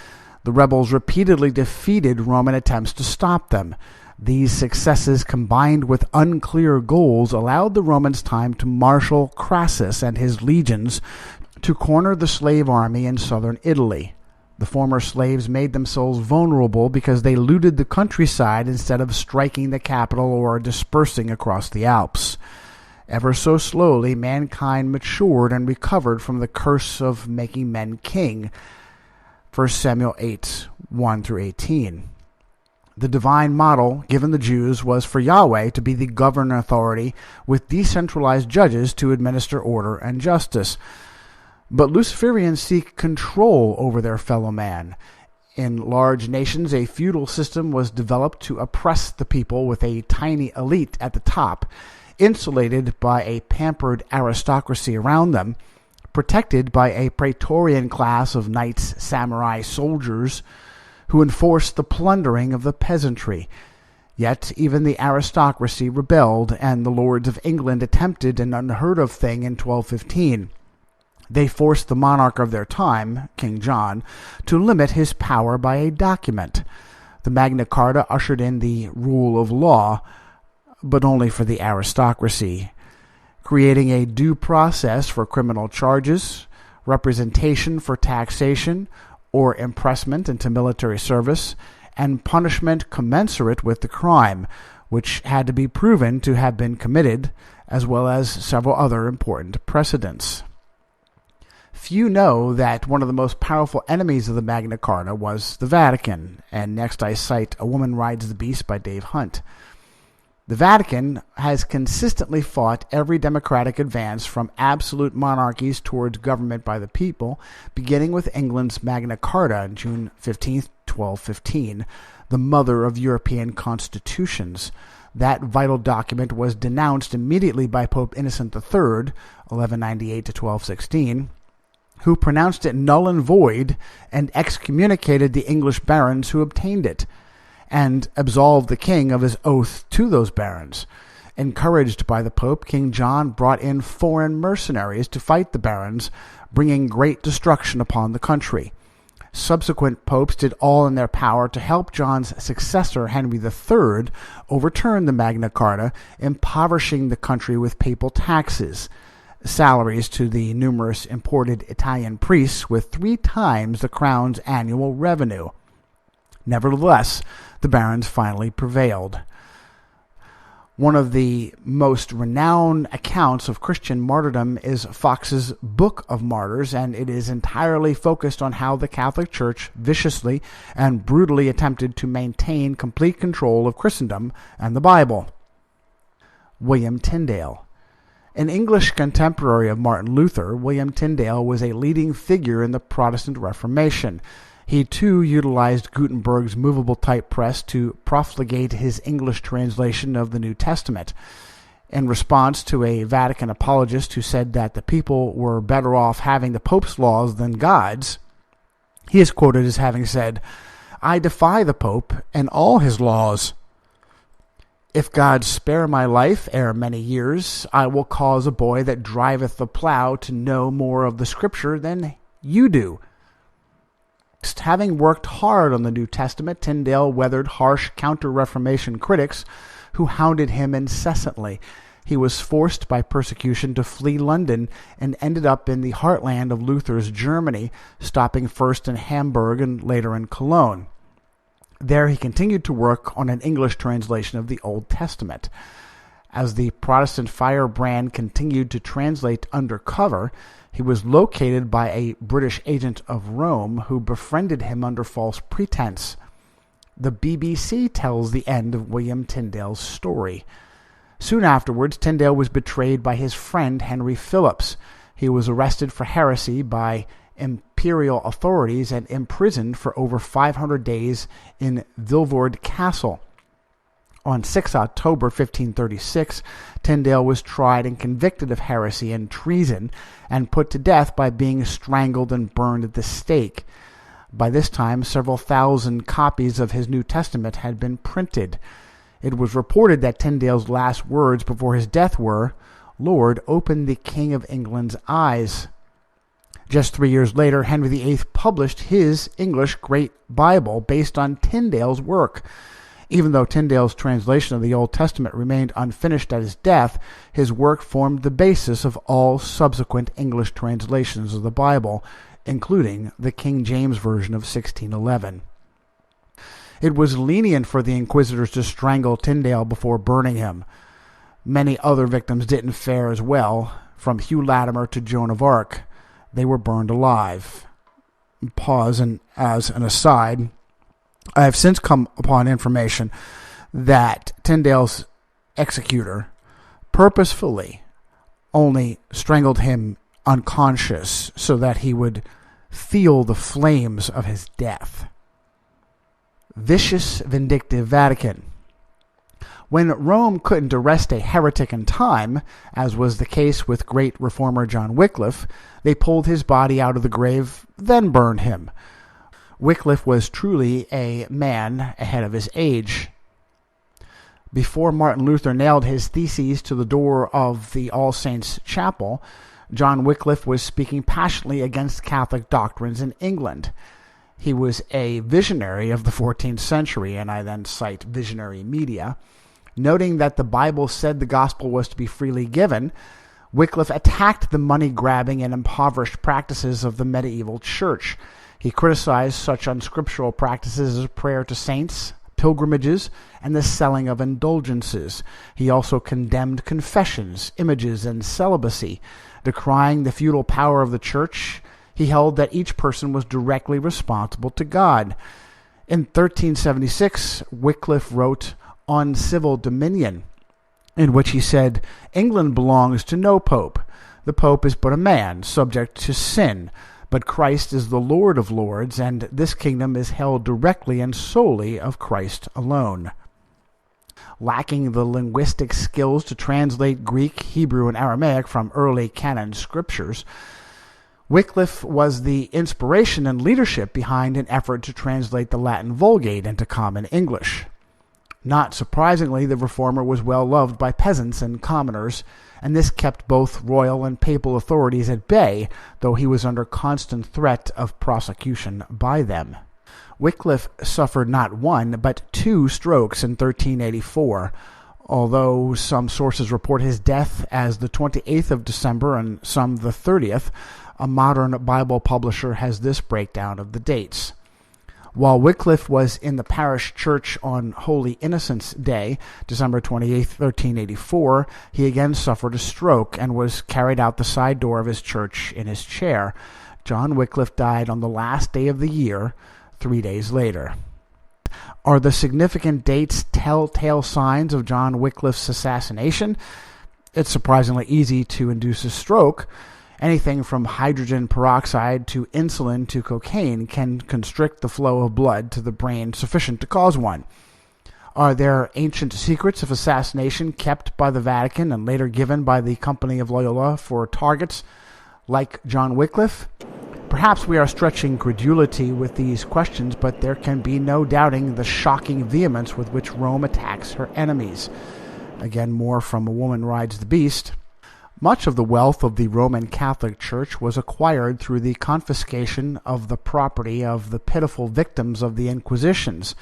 the rebels repeatedly defeated Roman attempts to stop them. These successes, combined with unclear goals, allowed the Romans time to marshal Crassus and his legions to corner the slave army in southern Italy. The former slaves made themselves vulnerable because they looted the countryside instead of striking the capital or dispersing across the Alps. Ever so slowly, mankind matured and recovered from the curse of making men king. 1 Samuel 8, 1-18. The divine model given the Jews was for Yahweh to be the governing authority with decentralized judges to administer order and justice. But Luciferians seek control over their fellow man. In large nations, a feudal system was developed to oppress the people with a tiny elite at the top, insulated by a pampered aristocracy around them, protected by a praetorian class of knights, samurai, soldiers, who enforced the plundering of the peasantry. Yet even the aristocracy rebelled, and the lords of England attempted an unheard-of thing in 1215. They forced the monarch of their time, King John, to limit his power by a document. The Magna Carta ushered in the rule of law, but only for the aristocracy, creating a due process for criminal charges, representation for taxation or impressment into military service, and punishment commensurate with the crime, which had to be proven to have been committed, as well as several other important precedents. Few know that one of the most powerful enemies of the Magna Carta was the Vatican, and next I cite A Woman Rides the Beast by Dave Hunt. The Vatican has consistently fought every democratic advance from absolute monarchies towards government by the people, beginning with England's Magna Carta on June 15, 1215, the mother of European constitutions. That vital document was denounced immediately by Pope Innocent III, 1198 to 1216, who pronounced it null and void and excommunicated the English barons who obtained it, and absolved the king of his oath to those barons. Encouraged by the Pope, King John brought in foreign mercenaries to fight the barons, bringing great destruction upon the country. Subsequent popes did all in their power to help John's successor, Henry III, overturn the Magna Carta, impoverishing the country with papal taxes, salaries to the numerous imported Italian priests with 3 times the crown's annual revenue. Nevertheless, the barons finally prevailed. One of the most renowned accounts of Christian martyrdom is Fox's Book of Martyrs, and it is entirely focused on how the Catholic Church viciously and brutally attempted to maintain complete control of Christendom and the Bible. William Tyndale. An English contemporary of Martin Luther, William Tyndale was a leading figure in the Protestant Reformation. He too utilized Gutenberg's movable type press to profligate his English translation of the New Testament. In response to a Vatican apologist who said that the people were better off having the Pope's laws than God's, he is quoted as having said, "I defy the Pope and all his laws. If God spare my life ere many years, I will cause a boy that driveth the plough to know more of the Scripture than you do." Having worked hard on the New Testament, Tyndale weathered harsh counter-Reformation critics who hounded him incessantly. He was forced by persecution to flee London and ended up in the heartland of Luther's Germany, stopping first in Hamburg and later in Cologne. There he continued to work on an English translation of the Old Testament. As the Protestant firebrand continued to translate undercover, he was located by a British agent of Rome who befriended him under false pretense. The BBC tells the end of William Tyndale's story. Soon afterwards, Tyndale was betrayed by his friend Henry Phillips. He was arrested for heresy by imperial authorities and imprisoned for over 500 days in Vilvoorde Castle. On 6 October 1536, Tyndale was tried and convicted of heresy and treason and put to death by being strangled and burned at the stake. By this time, several thousand copies of his New Testament had been printed. It was reported that Tyndale's last words before his death were, Lord opened the King of England's eyes. Just 3 years later, Henry VIII published his English Great Bible based on Tyndale's work. Even though Tyndale's translation of the Old Testament remained unfinished at his death, his work formed the basis of all subsequent English translations of the Bible, including the King James Version of 1611. It was lenient for the inquisitors to strangle Tyndale before burning him. Many other victims didn't fare as well, from Hugh Latimer to Joan of Arc. They were burned alive. Pause, and as an aside, I have since come upon information that Tyndale's executor purposefully only strangled him unconscious so that he would feel the flames of his death. Vicious, vindictive Vatican. When Rome couldn't arrest a heretic in time, as was the case with great reformer John Wycliffe, they pulled his body out of the grave, then burned him. Wycliffe was truly a man ahead of his age. Before Martin Luther nailed his theses to the door of the All Saints Chapel, John Wycliffe was speaking passionately against Catholic doctrines in England. He was a visionary of the 14th century, and I then cite visionary media. Noting that the Bible said the gospel was to be freely given, Wycliffe attacked the money-grabbing and impoverished practices of the medieval church. He criticized such unscriptural practices as prayer to saints, pilgrimages, and the selling of indulgences. He also condemned confessions, images, and celibacy. Decrying the feudal power of the church, he held that each person was directly responsible to God. In 1376, Wycliffe wrote On Civil Dominion, in which he said, England belongs to no pope. The pope is but a man, subject to sin. But Christ is the Lord of lords, and this kingdom is held directly and solely of Christ alone. Lacking the linguistic skills to translate Greek, Hebrew, and Aramaic from early canon scriptures, Wycliffe was the inspiration and leadership behind an effort to translate the Latin Vulgate into common English. Not surprisingly, the reformer was well loved by peasants and commoners, and this kept both royal and papal authorities at bay, though he was under constant threat of prosecution by them. Wycliffe suffered not one, but 2 strokes in 1384, although some sources report his death as the 28th of December and some the 30th. A modern Bible publisher has this breakdown of the dates. While Wycliffe was in the parish church on Holy Innocents' Day, December 28, 1384, he again suffered a stroke and was carried out the side door of his church in his chair. John Wycliffe died on the last day of the year, 3 days later. Are the significant dates telltale signs of John Wycliffe's assassination? It's surprisingly easy to induce a stroke. Anything from hydrogen peroxide to insulin to cocaine can constrict the flow of blood to the brain sufficient to cause one. Are there ancient secrets of assassination kept by the Vatican and later given by the Company of Loyola for targets like John Wycliffe? Perhaps we are stretching credulity with these questions, but there can be no doubting the shocking vehemence with which Rome attacks her enemies. Again, more from A Woman Rides the Beast. Much of the wealth of the Roman Catholic Church was acquired through the confiscation of the property of the pitiful victims of the Inquisitions.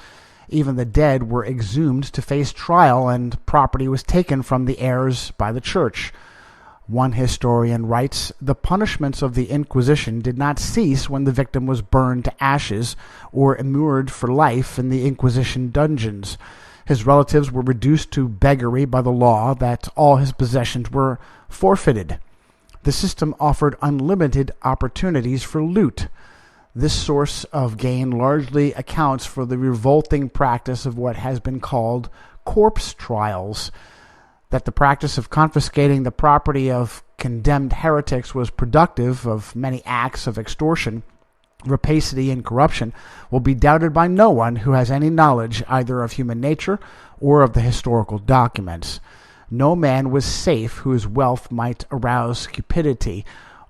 Even the dead were exhumed to face trial, and property was taken from the heirs by the Church. One historian writes, the punishments of the Inquisition did not cease when the victim was burned to ashes or immured for life in the Inquisition dungeons. His relatives were reduced to beggary by the law that all his possessions were forfeited. The system offered unlimited opportunities for loot. This source of gain largely accounts for the revolting practice of what has been called corpse trials. That the practice of confiscating the property of condemned heretics was productive of many acts of extortion, rapacity, and corruption will be doubted by no one who has any knowledge either of human nature or of the historical documents. No man was safe whose wealth might arouse cupidity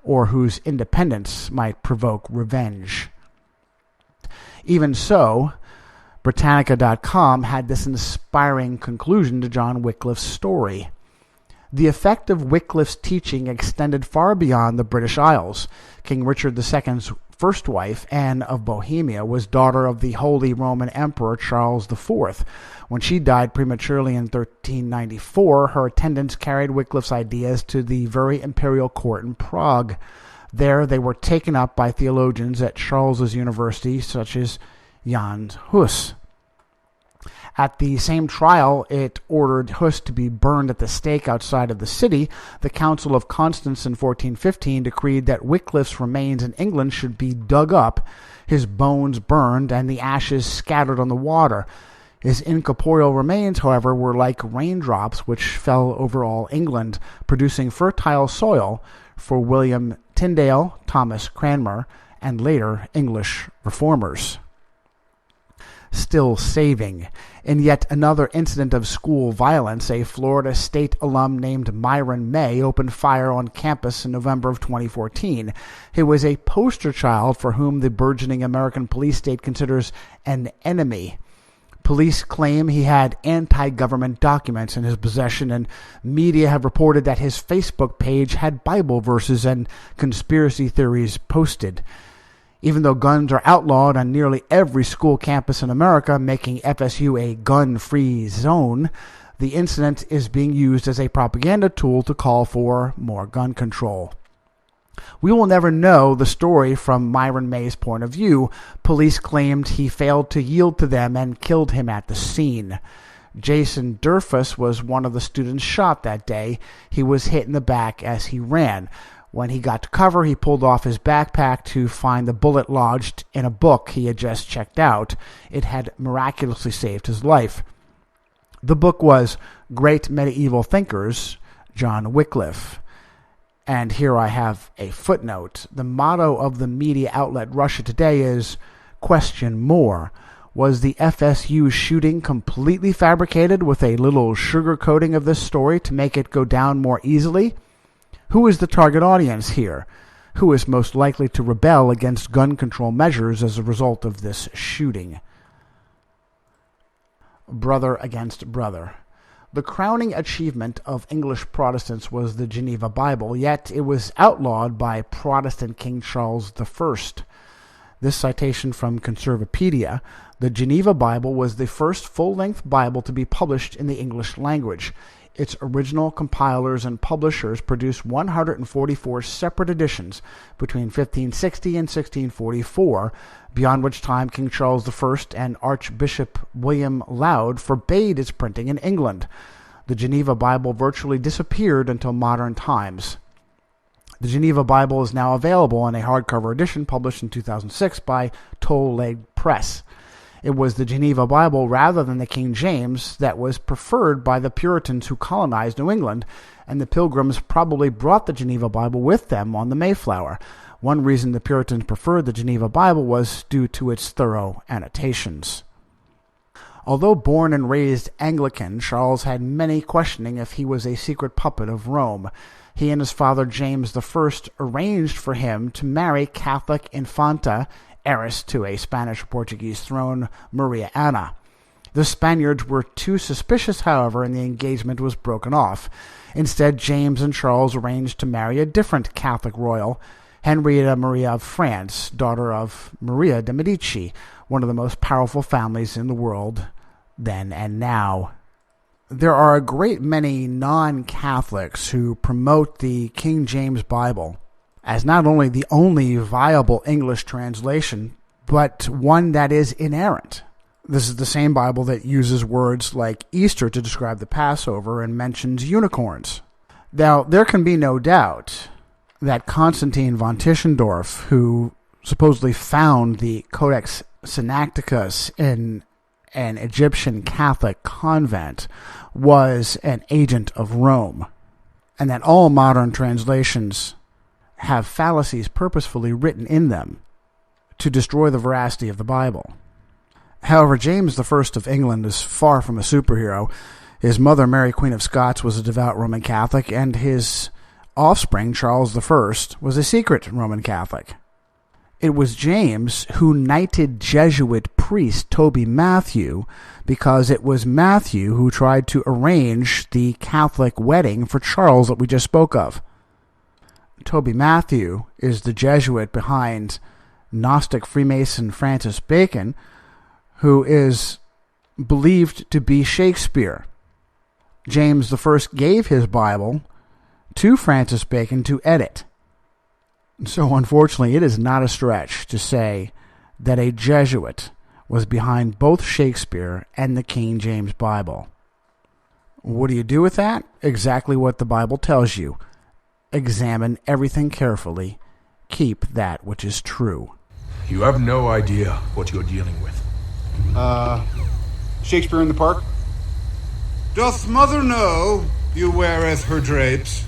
or whose independence might provoke revenge. Even so, Britannica.com had this inspiring conclusion to John Wycliffe's story. The effect of Wycliffe's teaching extended far beyond the British Isles. King Richard II's first wife, Anne of Bohemia, was daughter of the Holy Roman Emperor Charles IV. When she died prematurely in 1394, her attendants carried Wycliffe's ideas to the very imperial court in Prague. There they were taken up by theologians at Charles's University, such as Jan Hus. At the same trial, it ordered Hus to be burned at the stake outside of the city. The Council of Constance in 1415 decreed that Wycliffe's remains in England should be dug up, his bones burned, and the ashes scattered on the water. His incorporeal remains, however, were like raindrops which fell over all England, producing fertile soil for William Tyndale, Thomas Cranmer, and later English reformers. Still saving. In yet another incident of school violence, a Florida State alum named Myron May opened fire on campus in November of 2014. He was a poster child for whom the burgeoning American police state considers an enemy. Police claim he had anti-government documents in his possession, and media have reported that his Facebook page had Bible verses and conspiracy theories posted. Even though guns are outlawed on nearly every school campus in America, making FSU a gun-free zone, the incident is being used as a propaganda tool to call for more gun control. We will never know the story from Myron May's point of view. Police claimed he failed to yield to them and killed him at the scene. Jason Durfus was one of the students shot that day. He was hit in the back as he ran. When he got to cover, he pulled off his backpack to find the bullet lodged in a book he had just checked out. It had miraculously saved his life. The book was Great Medieval Thinkers, John Wycliffe. And here I have a footnote. The motto of the media outlet Russia Today is, "Question more. Was the FSU shooting completely fabricated with a little sugarcoating of this story to make it go down more easily? Who is the target audience here? Who is most likely to rebel against gun control measures as a result of this shooting?" Brother against brother. The crowning achievement of English Protestants was the Geneva Bible, yet it was outlawed by Protestant King Charles I. This citation from Conservapedia: the Geneva Bible was the first full-length Bible to be published in the English language. Its original compilers and publishers produced 144 separate editions between 1560 and 1644, beyond which time King Charles I and Archbishop William Laud forbade its printing in England. The Geneva Bible virtually disappeared until modern times. The Geneva Bible is now available in a hardcover edition published in 2006 by Toll Press. It was the Geneva Bible rather than the King James that was preferred by the Puritans who colonized New England, and the Pilgrims probably brought the Geneva Bible with them on the Mayflower. One reason the Puritans preferred the Geneva Bible was due to its thorough annotations. Although born and raised Anglican, Charles had many questioning if he was a secret puppet of Rome. He and his father James I arranged for him to marry Catholic Infanta, heiress to a Spanish or Portuguese throne, Maria Anna. The Spaniards were too suspicious, however, and the engagement was broken off. Instead, James and Charles arranged to marry a different Catholic royal, Henrietta Maria of France, daughter of Maria de' Medici, one of the most powerful families in the world then and now. There are a great many non-Catholics who promote the King James Bible as not only the only viable English translation, but one that is inerrant. This is the same Bible that uses words like Easter to describe the Passover and mentions unicorns. Now, there can be no doubt that Constantine von Tischendorf, who supposedly found the Codex Sinaiticus in an Egyptian Catholic convent, was an agent of Rome, and that all modern translations have fallacies purposefully written in them to destroy the veracity of the Bible. However, James I of England is far from a superhero. His mother, Mary Queen of Scots, was a devout Roman Catholic, and his offspring, Charles I, was a secret Roman Catholic. It was James who knighted Jesuit priest Toby Matthew because it was Matthew who tried to arrange the Catholic wedding for Charles that we just spoke of. Toby Matthew is the Jesuit behind Gnostic Freemason Francis Bacon, who is believed to be Shakespeare. James I gave his Bible to Francis Bacon to edit. So unfortunately, it is not a stretch to say that a Jesuit was behind both Shakespeare and the King James Bible. What do you do with that? Exactly what the Bible tells you. Examine everything carefully. Keep that which is true. You have no idea what you're dealing with. Shakespeare in the Park? Doth mother know you weareth her drapes?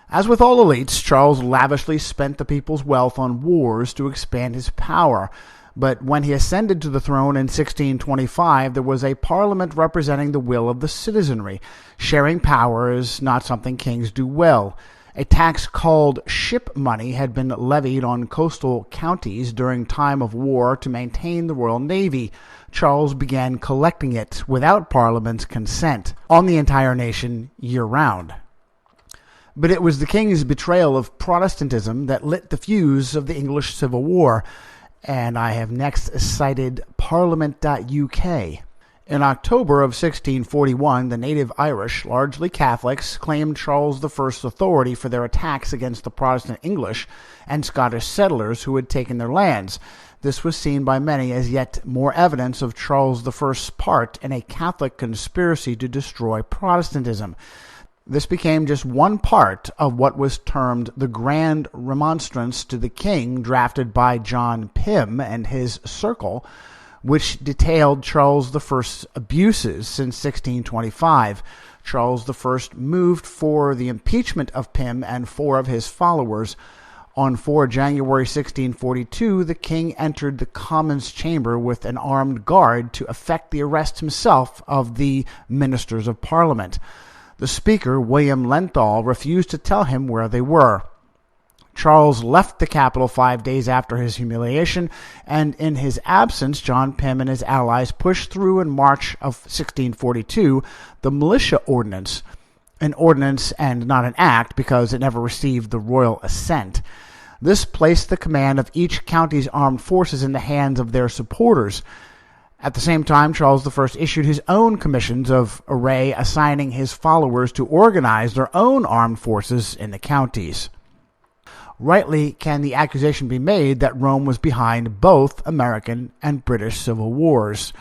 As with all elites, Charles lavishly spent the people's wealth on wars to expand his power. But when he ascended to the throne in 1625, there was a parliament representing the will of the citizenry. Sharing power is not something kings do well. A tax called ship money had been levied on coastal counties during time of war to maintain the Royal Navy. Charles began collecting it without Parliament's consent on the entire nation year-round. But it was the king's betrayal of Protestantism that lit the fuse of the English Civil War, and I have next cited Parliament.uk. In October of 1641, the native Irish, largely Catholics, claimed Charles I's authority for their attacks against the Protestant English and Scottish settlers who had taken their lands. This was seen by many as yet more evidence of Charles I's part in a Catholic conspiracy to destroy Protestantism. This became just one part of what was termed the Grand Remonstrance to the King, drafted by John Pym and his circle, which detailed Charles I's abuses since 1625. Charles I moved for the impeachment of Pym and 4 of his followers. On 4 January 1642, the king entered the Commons chamber with an armed guard to effect the arrest himself of the ministers of Parliament. The speaker, William Lenthal, refused to tell him where they were. Charles left the capital 5 days after his humiliation, and in his absence, John Pym and his allies pushed through in March of 1642 the Militia Ordinance, an ordinance and not an act because it never received the royal assent. This placed the command of each county's armed forces in the hands of their supporters. At the same time, Charles I issued his own commissions of array, assigning his followers to organize their own armed forces in the counties. Rightly can the accusation be made that Rome was behind both American and British civil wars.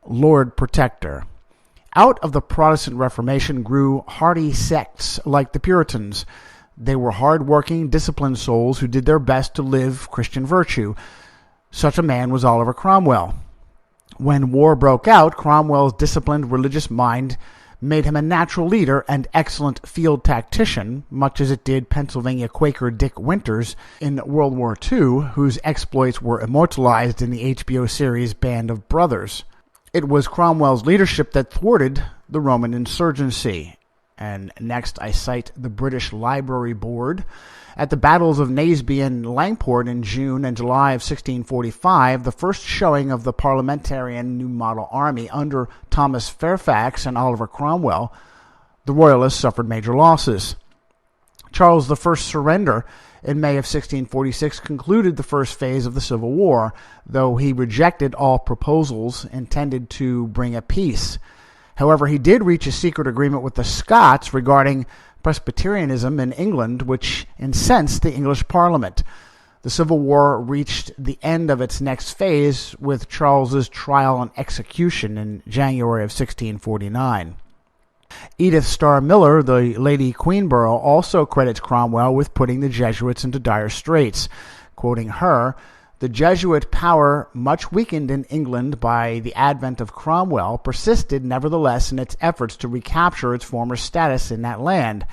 Lord Protector. Out of the Protestant Reformation grew hardy sects like the Puritans. They were hard-working, disciplined souls who did their best to live Christian virtue. Such a man was Oliver Cromwell. When war broke out, Cromwell's disciplined religious mind made him a natural leader and excellent field tactician, much as it did Pennsylvania Quaker Dick Winters in World War II, whose exploits were immortalized in the HBO series Band of Brothers. It was Cromwell's leadership that thwarted the Roman insurgency. And next I cite the British Library Board. At the battles of Naseby and Langport in June and July of 1645, the first showing of the Parliamentarian New Model Army under Thomas Fairfax and Oliver Cromwell, the Royalists suffered major losses. Charles I's surrender in May of 1646 concluded the first phase of the Civil War, though he rejected all proposals intended to bring a peace. However, he did reach a secret agreement with the Scots regarding Presbyterianism in England, which incensed the English Parliament. The Civil War reached the end of its next phase with Charles's trial and execution in January of 1649. Edith Starr Miller, the Lady Queenborough, also credits Cromwell with putting the Jesuits into dire straits. Quoting her, "The Jesuit power, much weakened in England by the advent of Cromwell, persisted nevertheless in its efforts to recapture its former status in that land.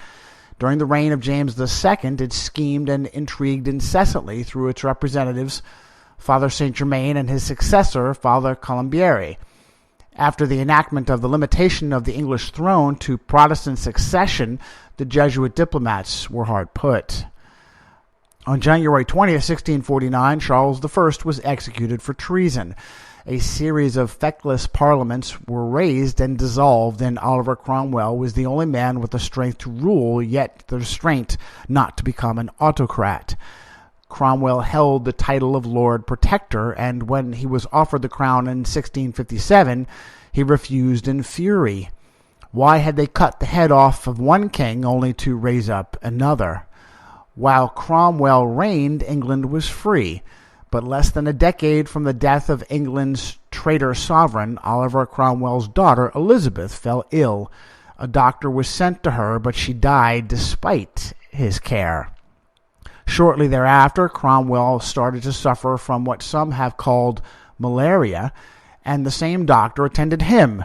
During the reign of James II, it schemed and intrigued incessantly through its representatives, Father St. Germain and his successor, Father Colombiere. After the enactment of the limitation of the English throne to Protestant succession, the Jesuit diplomats were hard put." On January 20th, 1649, Charles I was executed for treason. A series of feckless parliaments were raised and dissolved, and Oliver Cromwell was the only man with the strength to rule, yet the strength not to become an autocrat. Cromwell held the title of Lord Protector, and when he was offered the crown in 1657, he refused in fury. Why had they cut the head off of one king only to raise up another? While Cromwell reigned, England was free. But less than a decade from the death of England's traitor sovereign, Oliver Cromwell's daughter Elizabeth fell ill. A doctor was sent to her, but she died despite his care. Shortly thereafter, Cromwell started to suffer from what some have called malaria, and the same doctor attended him.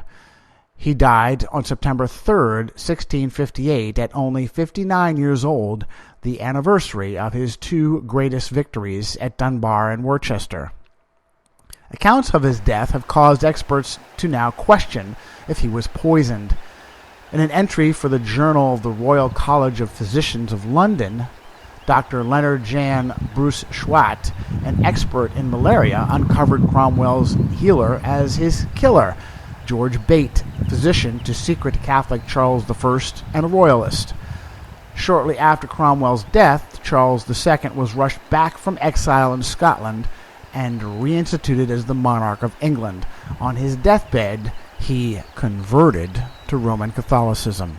He died on September 3rd, 1658, at only 59 years old, the anniversary of his two greatest victories at Dunbar and Worcester. Accounts of his death have caused experts to now question if he was poisoned. In an entry for the Journal of the Royal College of Physicians of London, Dr. Leonard Jan Bruce Schwatt, an expert in malaria, uncovered Cromwell's healer as his killer, George Bate, physician to secret Catholic Charles I and a royalist. Shortly after Cromwell's death, Charles II was rushed back from exile in Scotland and reinstituted as the monarch of England. On his deathbed, he converted to Roman Catholicism.